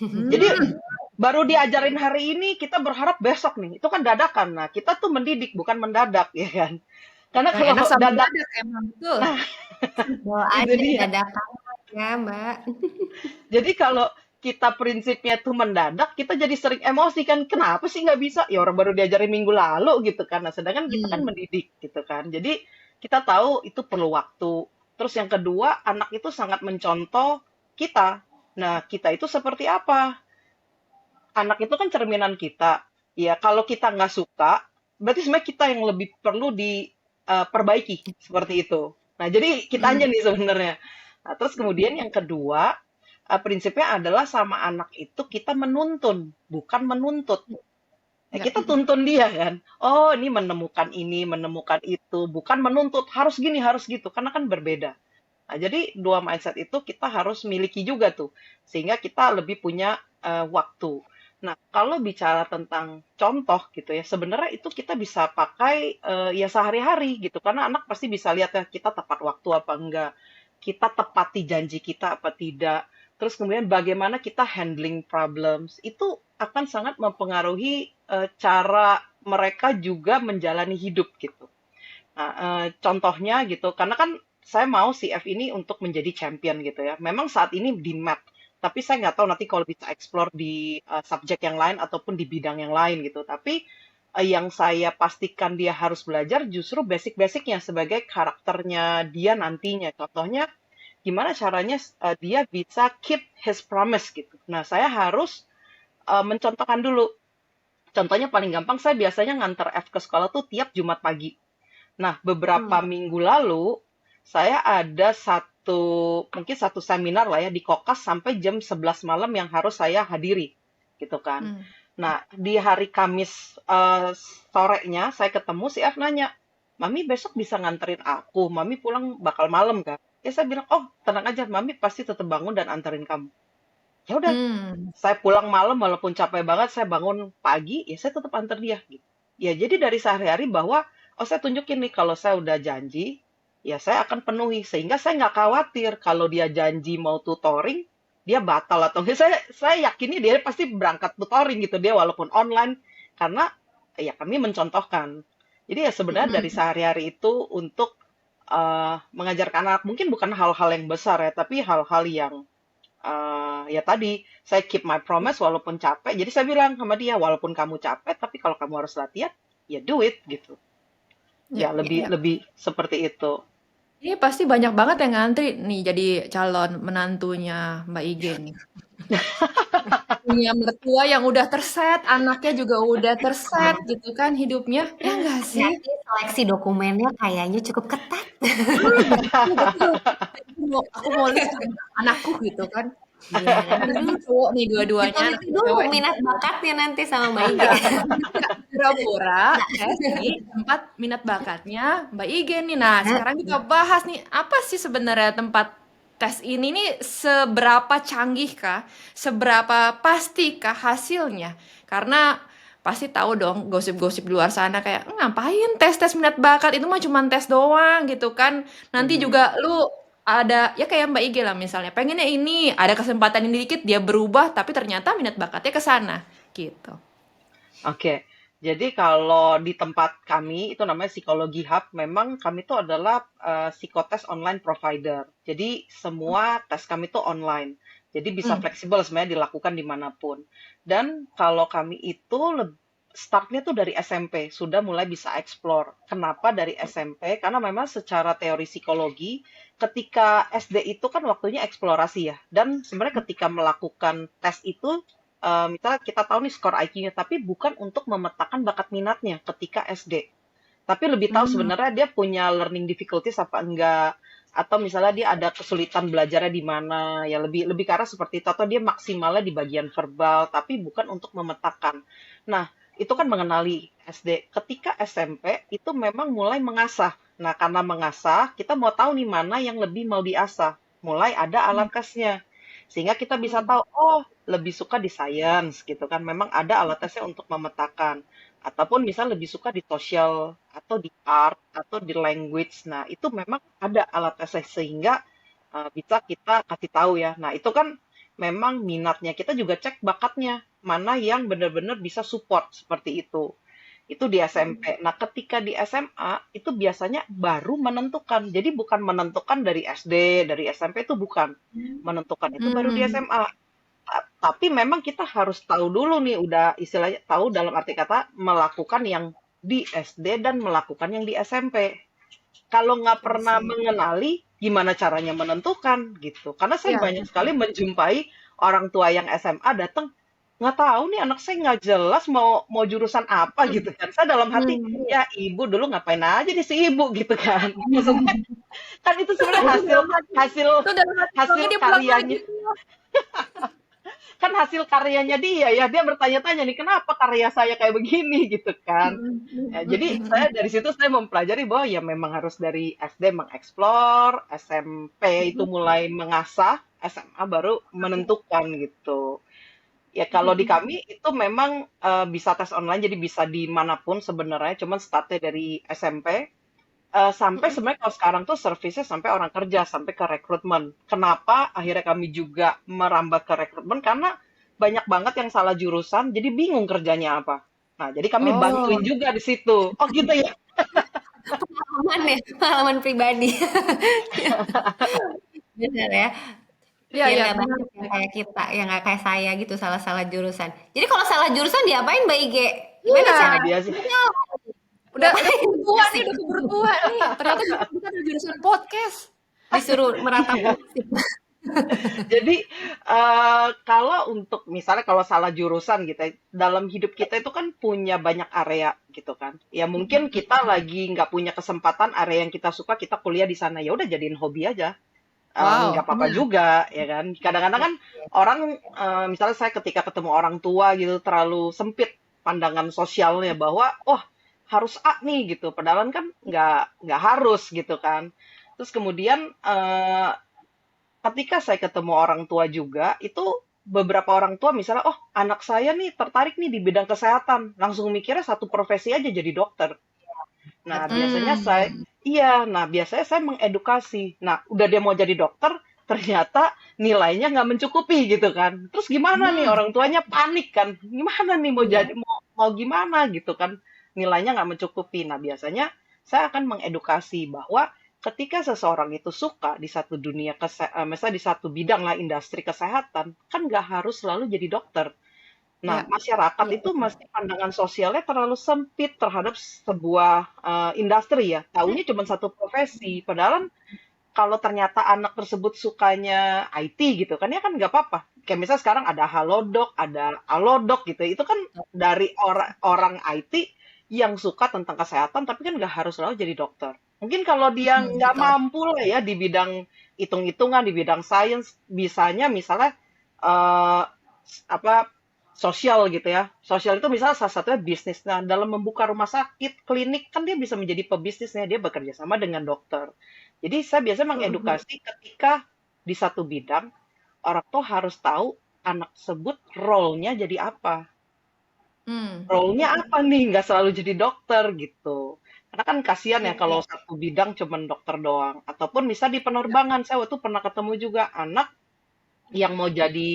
Jadi Hmm. baru diajarin hari ini, kita berharap besok nih. Itu kan dadakan. Nah, kita tuh mendidik, bukan mendadak, ya kan? Karena Yang kalau enak sama dadak, mendadak emang, betul. nah, Bawa itu aja dia. dadakan ya Mbak. Jadi kalau kita prinsipnya tuh mendadak, kita jadi sering emosi kan. Kenapa sih nggak bisa? Ya orang baru diajarin minggu lalu gitu kan. Nah, sedangkan kita kan Hmm. mendidik gitu kan. Jadi kita tahu itu perlu waktu. Terus yang kedua, anak itu sangat mencontoh kita. Nah, kita itu seperti apa? Anak itu kan cerminan kita. Ya, kalau kita nggak suka, berarti sebenarnya kita yang lebih perlu diperbaiki seperti itu. Nah, jadi kita aja Hmm. nih sebenarnya. Nah, terus kemudian yang kedua, prinsipnya adalah sama anak itu kita menuntun, bukan menuntut. Ya, Ya. kita tuntun dia kan. Oh, ini, menemukan itu, bukan menuntut harus gini, harus gitu, karena kan berbeda. Nah, jadi dua mindset itu kita harus miliki juga tuh, sehingga kita lebih punya waktu. Nah, kalau bicara tentang contoh gitu ya, sebenarnya itu kita bisa pakai ya sehari-hari gitu, karena anak pasti bisa lihat ya kita tepat waktu apa enggak, kita tepati janji kita apa tidak, terus kemudian bagaimana kita handling problems, itu akan sangat mempengaruhi cara mereka juga menjalani hidup gitu. Nah, contohnya gitu, karena kan saya mau si F ini untuk menjadi champion gitu ya. Memang saat ini di math, tapi saya nggak tahu nanti kalau bisa explore di subjek yang lain ataupun di bidang yang lain gitu. Tapi yang saya pastikan dia harus belajar justru basic-basicnya sebagai karakternya dia nantinya. Contohnya, gimana caranya dia bisa keep his promise gitu. Nah, saya harus mencontohkan dulu. Contohnya paling gampang, saya biasanya nganter F ke sekolah tuh tiap Jumat pagi. Nah, beberapa Hmm. minggu lalu, saya ada mungkin satu seminar lah ya di Kokas sampai jam 11 malam yang harus saya hadiri, gitu kan. Hmm. Nah, di hari Kamis sorenya, saya ketemu si F nanya, Mami besok bisa nganterin aku, Mami pulang bakal malam kan? Ya saya bilang, oh tenang aja, Mami pasti tetap bangun dan anterin kamu. Ya udah, Hmm. saya pulang malam walaupun capek banget, saya bangun pagi, ya saya tetap antar dia gitu. Ya jadi dari sehari-hari bahwa oh saya tunjukin nih kalau saya udah janji, ya saya akan penuhi sehingga saya nggak khawatir kalau dia janji mau tutoring, dia batal atau enggak. Saya yakinnya dia pasti berangkat tutoring gitu dia walaupun online karena ya kami mencontohkan. Jadi ya sebenarnya dari Hmm. sehari-hari itu untuk mengajarkan anak mungkin bukan hal-hal yang besar ya, tapi hal-hal yang ya tadi, saya keep my promise walaupun capek. Jadi saya bilang sama dia, walaupun kamu capek, tapi kalau kamu harus latihan, ya do it gitu. Ya, Ya, ya, lebih ya. lebih seperti itu. Ini pasti banyak banget yang ngantri nih jadi calon menantunya Mbak Ige nih. Punya mertua yang udah terset, anaknya juga udah terset gitu kan hidupnya. Ya enggak sih? Berarti seleksi dokumennya kayaknya cukup ketat. Betul, betul. Aku mau list anakku gitu kan. Iya kan, Anaknya aduh, cowok nih dua-duanya, anak diteliti dulu cewek nih. minat bakatnya nanti sama Mbak Ige. Enggak, pura-pura tes nih tempat minat bakatnya Mbak Ige nih. Nah, sekarang kita bahas nih, apa sih sebenarnya tempat tes ini nih seberapa canggih kah? Seberapa pasti kah hasilnya? Karena pasti tahu dong gosip-gosip di luar sana kayak ngapain tes-tes minat bakat itu mah cuma tes doang gitu kan. Nanti Mhm. juga lu ada ya kayak Mbak Ige lah misalnya pengennya ini ada kesempatan ini dikit dia berubah tapi ternyata minat bakatnya ke sana gitu. Oke, jadi kalau di tempat kami itu namanya Psikologi Hub, memang kami itu adalah psikotes online provider. Jadi semua tes kami itu online. Jadi bisa Hmm. fleksibel sebenarnya dilakukan dimanapun. Dan kalau kami itu startnya tuh dari SMP, sudah mulai bisa explore. Kenapa dari SMP? Karena memang secara teori psikologi, ketika SD itu kan waktunya eksplorasi ya. Dan sebenarnya ketika melakukan tes itu misalnya kita tahu nih skor IQ-nya, tapi bukan untuk memetakan bakat minatnya ketika SD. Tapi lebih tahu Hmm. sebenarnya dia punya learning difficulties apa enggak, atau misalnya dia ada kesulitan belajarnya di mana, ya lebih lebih ke arah seperti itu, atau dia maksimalnya di bagian verbal, tapi bukan untuk memetakan. Nah, itu kan mengenali SD. Ketika SMP itu memang mulai mengasah. Nah, karena mengasah, kita mau tahu nih mana yang lebih mau diasah. Mulai ada alat tesnya. Sehingga kita bisa tahu, oh, lebih suka di science gitu kan. Memang ada alat tesnya untuk memetakan. Ataupun misal lebih suka di social atau di art atau di language. Nah, itu memang ada alat tesnya sehingga bisa kita kasih tahu ya. Nah, itu kan memang minatnya. Kita juga cek bakatnya. Mana yang benar-benar bisa support seperti itu. Itu di SMP. Nah, ketika di SMA itu biasanya baru menentukan. Jadi bukan menentukan dari SD, dari SMP itu bukan. Menentukan itu baru di Hmm. SMA. Tapi memang kita harus tahu dulu nih, udah istilahnya tahu dalam arti kata melakukan yang di SD dan melakukan yang di SMP. Kalau nggak I pernah see. mengenali, gimana caranya menentukan gitu. Karena saya Ya, banyak sekali menjumpai orang tua yang SMA datang, nggak tahu nih anak saya nggak jelas mau mau jurusan apa gitu kan. Saya dalam hati, hmm. ya ibu dulu ngapain aja di si ibu gitu kan. Maksudnya kan itu sebenarnya Itu hasil dalam hati, hasil itu dalam hati hasil doangnya dia pulang lagi. karyanya, kan hasil karyanya dia ya, dia bertanya-tanya nih kenapa karya saya kayak begini gitu kan. Ya, jadi saya dari situ saya mempelajari bahwa ya memang harus dari SD mengeksplor, SMP itu mulai mengasah, SMA baru menentukan gitu. Ya kalau di kami itu memang bisa tes online, jadi bisa dimanapun sebenarnya, cuman startnya dari SMP. Sampai sebenarnya kalau sekarang tuh servisnya sampai orang kerja, sampai ke rekrutmen. Kenapa akhirnya kami juga merambah ke rekrutmen? Karena banyak banget yang salah jurusan, jadi bingung kerjanya apa. Nah, jadi kami bantuin Oh, juga di situ. Oh gitu ya. Pengalaman ya, pengalaman pribadi. Bener ya. iya Biar iya nggak benar banyak yang sih. kayak kita, yang nggak kayak saya gitu salah-salah jurusan. Jadi kalau salah jurusan diapain Mbak Ige? Gimana Iya, Nah, cara? dia sih. udah Ngapain? keburu tua nih, Asik. udah keburu tua nih. Ternyata jurusan kita ada jurusan podcast. Disuruh meratapi Iya. nasib. Jadi kalau untuk misalnya kalau salah jurusan gitu ya, dalam hidup kita itu kan punya banyak area gitu kan. Ya mungkin kita lagi nggak punya kesempatan area yang kita suka, kita kuliah di sana. Ya udah jadiin hobi aja. Nggak Wow. apa-apa juga ya kan. Kadang-kadang kan orang misalnya saya ketika ketemu orang tua gitu terlalu sempit pandangan sosialnya bahwa oh harus A nih gitu. Padahal kan nggak harus gitu kan. Terus kemudian ketika saya ketemu orang tua juga, itu beberapa orang tua misalnya, oh anak saya nih tertarik nih di bidang kesehatan, langsung mikirnya satu profesi aja jadi dokter. Nah, Betul. Hmm. nah biasanya saya mengedukasi. Nah, udah dia mau jadi dokter, ternyata nilainya nggak mencukupi gitu kan. Terus gimana nih Hmm. orang tuanya panik kan? Gimana nih mau Iya. jadi mau gimana gitu kan? Nilainya nggak mencukupi. Nah, biasanya saya akan mengedukasi bahwa ketika seseorang itu suka di satu misalnya di satu bidang lah industri kesehatan, kan nggak harus selalu jadi dokter. Nah, Ya. masyarakat Iya, itu betul. masih pandangan sosialnya terlalu sempit terhadap sebuah industri ya. Taunya cuma satu profesi. Padahal kalau ternyata anak tersebut sukanya IT gitu kan ya kan nggak apa-apa. Kayak misalnya sekarang ada Halodoc, ada Alodok gitu. Itu kan dari orang orang IT yang suka tentang kesehatan, tapi kan nggak harus selalu jadi dokter. Mungkin kalau dia nggak Betul. mampu lah ya di bidang hitung-hitungan, di bidang sains, bisanya misalnya eh, apa sosial gitu ya. Sosial itu misalnya salah satunya bisnis. Nah, dalam membuka rumah sakit, klinik kan dia bisa menjadi pebisnisnya. Dia bekerja sama dengan dokter. Jadi saya biasanya mengedukasi ketika di satu bidang, orang tuh harus tahu anak tersebut role-nya jadi apa. Hmm. Role-nya apa nih? Nggak selalu jadi dokter gitu. Karena kan kasihan ya Iya, kalau iya. satu bidang cuman dokter doang. Ataupun bisa di penerbangan. Saya waktu pernah ketemu juga anak yang mau jadi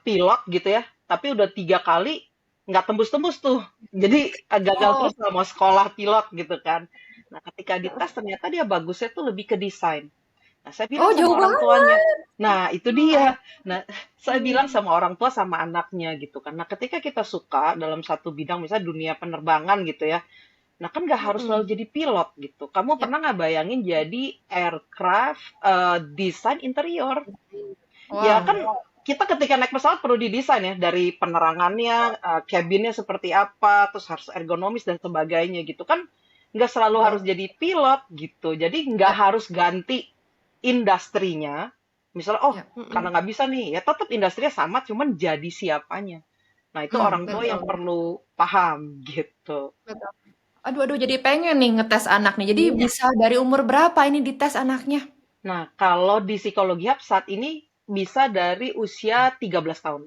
pilot gitu ya, tapi udah 3 kali nggak tembus-tembus tuh. Jadi gagal Oh, terus lah mau sekolah pilot gitu kan. Nah, ketika dites ternyata dia bagusnya tuh lebih ke desain. Nah, saya bilang oh sama jauh orang tuanya, banget. nah itu Oh, dia. Nah, saya bilang sama orang tua sama anaknya gitu kan. Nah, ketika kita suka dalam satu bidang, misalnya dunia penerbangan gitu ya, nah kan nggak harus selalu Mm-mm. jadi pilot gitu. Kamu ya. pernah nggak bayangin jadi aircraft desain interior? Ya Wow. kan kita ketika naik pesawat perlu didesain ya dari penerangannya, cabinnya seperti apa, terus harus ergonomis dan sebagainya gitu kan. Nggak selalu harus Betul. jadi pilot gitu. Jadi nggak Ya, harus ganti industrinya. Misalnya, oh ya. karena Mm-mm. nggak bisa nih, ya tetap industrinya sama, cuman jadi siapanya. Nah itu orang tua yang Betul. perlu paham gitu. Betul. Aduh, aduh, jadi pengen nih ngetes anak nih. Jadi Iya. bisa dari umur berapa ini dites anaknya? Nah kalau di psikologi hub saat ini bisa dari usia 13 tahun.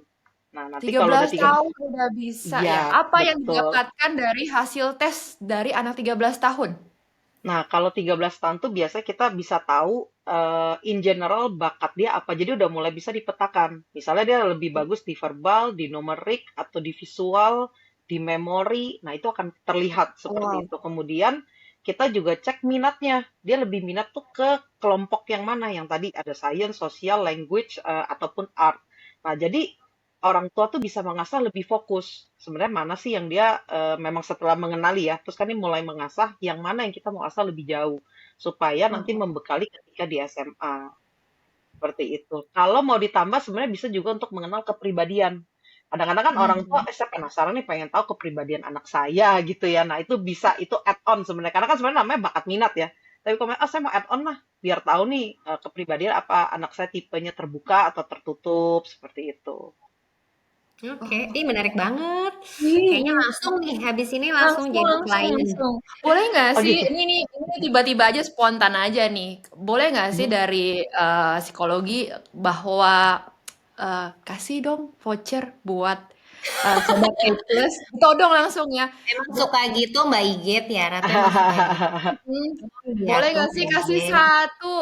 Nah nanti tiga kalau udah belas 13, tahun udah bisa ya. iya Apa yang betul. didapatkan dari hasil tes dari anak 13 tahun? Nah, kalau 13 tahun tuh biasanya kita bisa tahu in general bakat dia apa. Jadi udah mulai bisa dipetakan. Misalnya dia lebih bagus di verbal, di numerik, atau di visual, di memori. Nah, itu akan terlihat seperti Wow. itu. Kemudian kita juga cek minatnya. Dia lebih minat tuh ke kelompok yang mana. Yang tadi ada science, sosial, language, ataupun art. Nah, jadi orang tua tuh bisa mengasah lebih fokus. Sebenarnya mana sih yang dia memang setelah mengenali ya, terus kan ini mulai mengasah yang mana yang kita mau asah lebih jauh supaya nanti Mm-mm. membekali ketika di SMA seperti itu. Kalau mau ditambah sebenarnya bisa juga untuk mengenal kepribadian. Kadang-kadang kan orang tua, Hmm. saya penasaran nih pengen tahu kepribadian anak saya gitu ya. Nah itu bisa itu add on sebenarnya. Karena kan sebenarnya namanya bakat minat ya. Tapi kalau saya mau add on lah biar tahu nih kepribadian apa anak saya tipenya terbuka atau tertutup seperti itu. Oke, Oh, ih menarik banget. Kayaknya iya. langsung nih habis ini langsung Langsung jadi langsung klien. langsung. Boleh nggak Oh sih, gitu. ini tiba-tiba aja spontan aja nih. Boleh nggak sih Mhm. dari psikologi bahwa kasih dong voucher buat sobat A plus, ditodong langsung ya. Emang Bo- suka gitu Mbak Iget ya, Ratu emang suka gitu. Hmm, Oh iya boleh tuh nggak sih kasih boleh. satu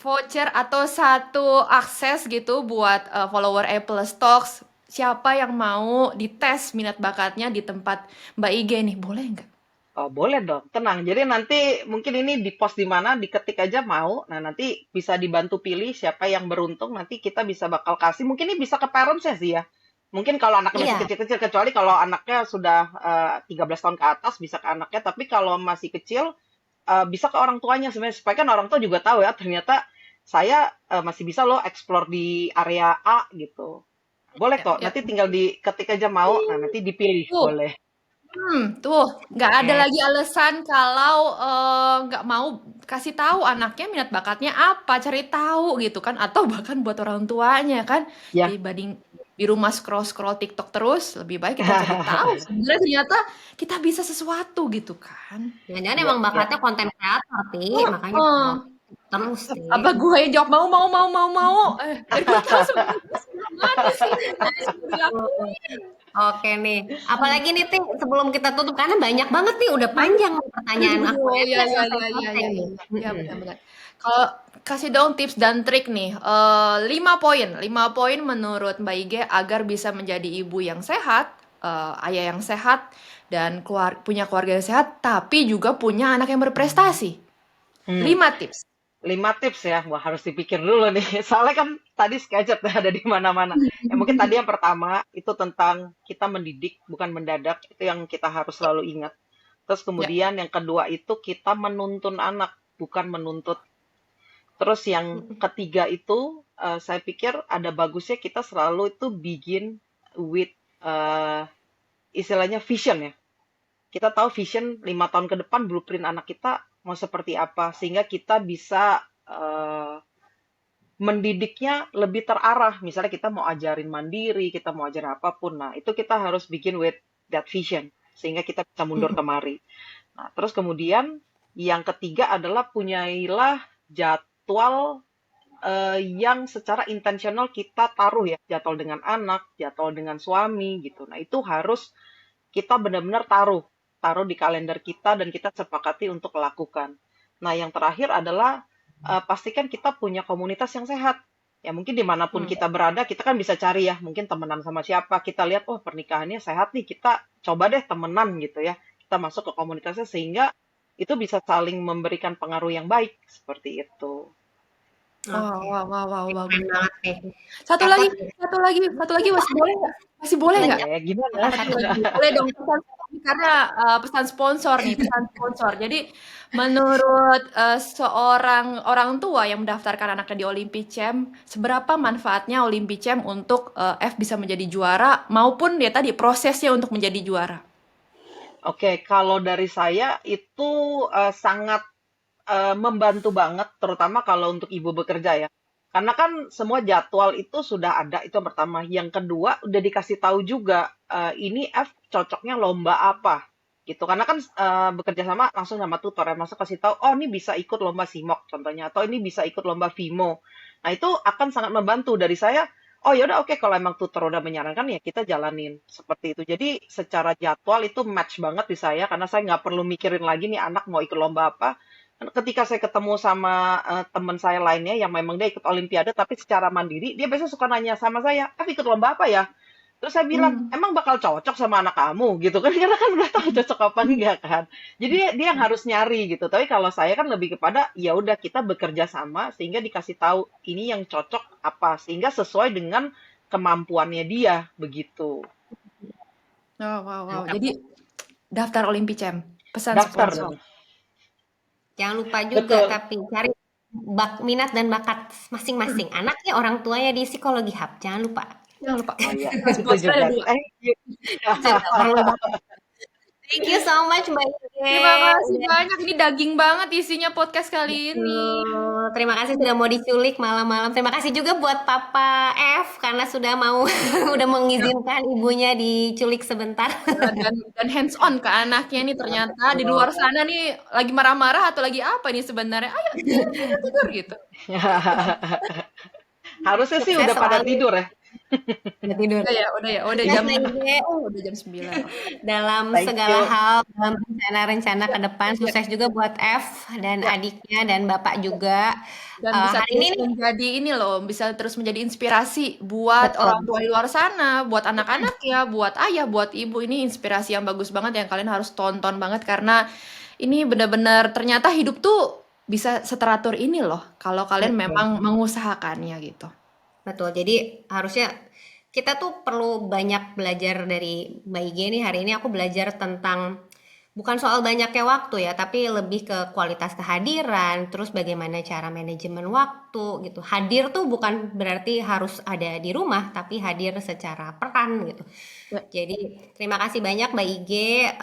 voucher atau satu akses gitu buat follower A plus Talks? Siapa yang mau dites minat bakatnya di tempat Mbak IG nih? Boleh nggak? Oh, boleh dong, tenang. Jadi nanti mungkin ini di post di mana, diketik aja mau. Nah, nanti bisa dibantu pilih siapa yang beruntung. Nanti kita bisa bakal kasih. Mungkin ini bisa ke parents-nya sih ya. Mungkin kalau anaknya masih Iya, kecil-kecil, kecuali kalau anaknya sudah 13 tahun ke atas, bisa ke anaknya. Tapi kalau masih kecil, bisa ke orang tuanya sebenarnya. Supaya kan orang tua juga tahu ya, ternyata saya masih bisa loh explore di area A gitu. Boleh Ya, kok, ya. nanti tinggal diketik aja mau. Nah, nanti dipilih, Tuh, boleh. tuh, nggak ada oke. lagi alasan kalau nggak mau kasih tahu anaknya minat bakatnya apa, cari tahu gitu kan, atau bahkan buat orang tuanya kan, Ya. dibanding di rumah scroll-scroll TikTok terus, lebih baik kita cari tahu. Sebenarnya ternyata kita bisa sesuatu gitu kan. Jangan-jangan Ya, emang ya. bakatnya konten kreator, Ti. Oh, Makanya oh. scroll terus, Ti. Apa gue yang jawab mau, biar gue tahu sebenarnya sebelah mana sih yang harus gue dilakuin. Oke nih. Apalagi nih, Ti, sebelum kita tutup karena banyak banget nih, udah Banyak. panjang nih pertanyaan aku. Oh Ya, iya nggak iya iya iya selesai-selesai iya nih. iya iya Mm-mm. benar-benar. Kalau kasih dong tips dan trik nih, 5 poin menurut Mbak Ige agar bisa menjadi ibu yang sehat, ayah yang sehat, dan punya keluarga yang sehat, tapi juga punya anak yang berprestasi. Hmm. 5 tips. 5 tips ya. Wah, harus dipikir dulu nih. Soalnya kan tadi sketchup ada di mana-mana. Ya mungkin tadi yang pertama itu tentang kita mendidik bukan mendadak. Itu yang kita harus selalu ingat. Terus Ya. kemudian yang kedua itu kita menuntun anak bukan menuntut. Terus yang ketiga itu saya pikir ada bagusnya kita selalu itu begin with eh, istilahnya vision ya. Kita tahu vision 5 tahun ke depan blueprint anak kita mau seperti apa sehingga kita bisa mendidiknya lebih terarah. Misalnya kita mau ajarin mandiri, kita mau ajarin apapun. Nah, itu kita harus begin with that vision sehingga kita bisa mundur kemari. Nah, terus kemudian yang ketiga adalah punyailah jadwal yang secara intensional kita taruh ya, jadwal dengan anak, jadwal dengan suami gitu. Nah, itu harus kita benar-benar taruh di kalender kita dan kita sepakati untuk lakukan. Nah, yang terakhir adalah pastikan kita punya komunitas yang sehat. Ya mungkin dimanapun kita berada, kita kan bisa cari ya, mungkin temenan sama siapa. Kita lihat, oh pernikahannya sehat nih, kita coba deh temenan gitu ya. Kita masuk ke komunitasnya sehingga itu bisa saling memberikan pengaruh yang baik seperti itu. Oke, Wow, keren bagus. banget deh. Satu Catat lagi, ya. satu lagi masih boleh nggak? Masih boleh nggak? Boleh. Gimana? Apa Satu satu? lagi, boleh dong pesan karena pesan sponsor nih, pesan sponsor. Jadi menurut seorang orang tua yang mendaftarkan anaknya di Olympicem, seberapa manfaatnya Olympicem untuk F bisa menjadi juara maupun ya tadi prosesnya untuk menjadi juara? Oke, kalau dari saya itu sangat membantu banget, terutama kalau untuk ibu bekerja ya. Karena kan semua jadwal itu sudah ada, itu yang pertama. Yang kedua, udah dikasih tahu juga, ini F cocoknya lomba apa, gitu. Karena kan bekerja sama langsung sama tutor ya, langsung kasih tahu, oh ini bisa ikut lomba SIMOK contohnya, atau ini bisa ikut lomba FIMO. Nah itu akan sangat membantu dari saya. Oh yaudah oke kalau emang tutor udah menyarankan ya kita jalanin seperti itu. Jadi secara jadwal itu match banget di saya karena saya nggak perlu mikirin lagi nih anak mau ikut lomba apa, ketika saya ketemu sama teman saya lainnya yang memang dia ikut olimpiade tapi secara mandiri, dia biasanya suka nanya sama saya, ikut lomba apa ya?" Terus saya bilang, "Emang bakal cocok sama anak kamu?" gitu kan, karena kan udah tahu cocok apa enggak kan. Jadi dia yang harus nyari gitu. Tapi kalau saya kan lebih kepada ya udah kita bekerja sama sehingga dikasih tahu ini yang cocok apa sehingga sesuai dengan kemampuannya dia begitu. Wow. Jadi daftar Olympicem, pesan Daftar sponsor. dong. Jangan lupa juga Betul. tapi cari minat dan bakat masing-masing. Anaknya, orang tuanya di psikologi hub. Jangan lupa. Jangan lupa. Oh iya, itu Sponsor juga. ada 2. Thank you. Juga perlu banget. Thank you so much Mbak Ige. Terima kasih Udah banyak. Ini daging banget isinya podcast kali ini. Terima kasih sudah mau diculik malam-malam. Terima kasih juga buat Papa F karena sudah mau udah mengizinkan ibunya diculik sebentar. Dan hands on ke anaknya nih ternyata di luar sana nih lagi marah-marah atau lagi apa nih sebenarnya. Ayo tidur gitu. Harusnya sih Sukses udah pada selalu. tidur ya. Udah tidur. Udah Sukses jam Mbak Ige udah jam 9. dalam Thank segala you. hal, dalam rencana-rencana ke depan. Sukses juga buat F dan Ya, adiknya dan Bapak juga. dan bisa Hari ini terus nih, menjadi ini loh, bisa terus menjadi inspirasi buat betul. orang tua di luar sana, buat anak-anak ya, buat ayah, buat ibu. Ini inspirasi yang bagus banget yang kalian harus tonton banget karena ini benar-benar ternyata hidup tuh bisa seteratur ini loh kalau kalian Betul. memang mengusahakannya gitu. Betul. Jadi harusnya kita tuh perlu banyak belajar dari Mbak Ige nih. Hari ini aku belajar tentang bukan soal banyaknya waktu ya, tapi lebih ke kualitas kehadiran, terus bagaimana cara manajemen waktu gitu. Hadir tuh bukan berarti harus ada di rumah, tapi hadir secara peran gitu. Ya. Jadi terima kasih banyak Mbak Ige.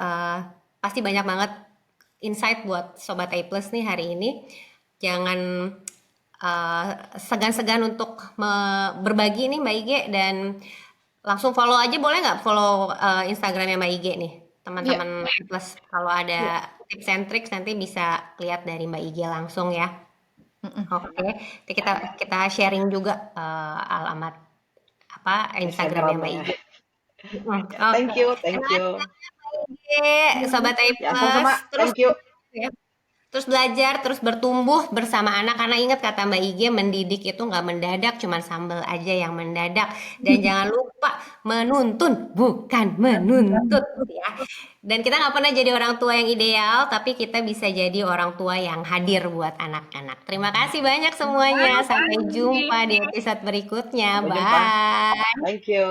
Pasti banyak banget insight buat Sobat A Plus nih hari ini. Jangan segan-segan untuk berbagi nih Mbak Ige dan langsung follow aja boleh nggak follow Instagramnya Mbak Ige nih Iya, teman-teman plus kalau iya. ada tips and tricks nanti bisa lihat dari Mbak Ige langsung ya. Mm-mm. Oke, nanti kita sharing juga alamat apa Instagramnya Mbak Instagramnya. Ige. Ya, thank Oke, you, thank terima kasih you. banyak Mbak Ige, Sobat A Ya, Plus. sama-sama. Terus Thank you. ya, terus belajar, terus bertumbuh bersama anak. Karena ingat kata Mbak Ige, mendidik itu nggak mendadak, cuman sambal aja yang mendadak. Dan jangan lupa menuntun, bukan menuntut ya. Dan kita nggak pernah jadi orang tua yang ideal, tapi kita bisa jadi orang tua yang hadir buat anak-anak. Terima kasih banyak semuanya. Sampai jumpa di episode berikutnya. Sampai jumpa. Bye. Thank you.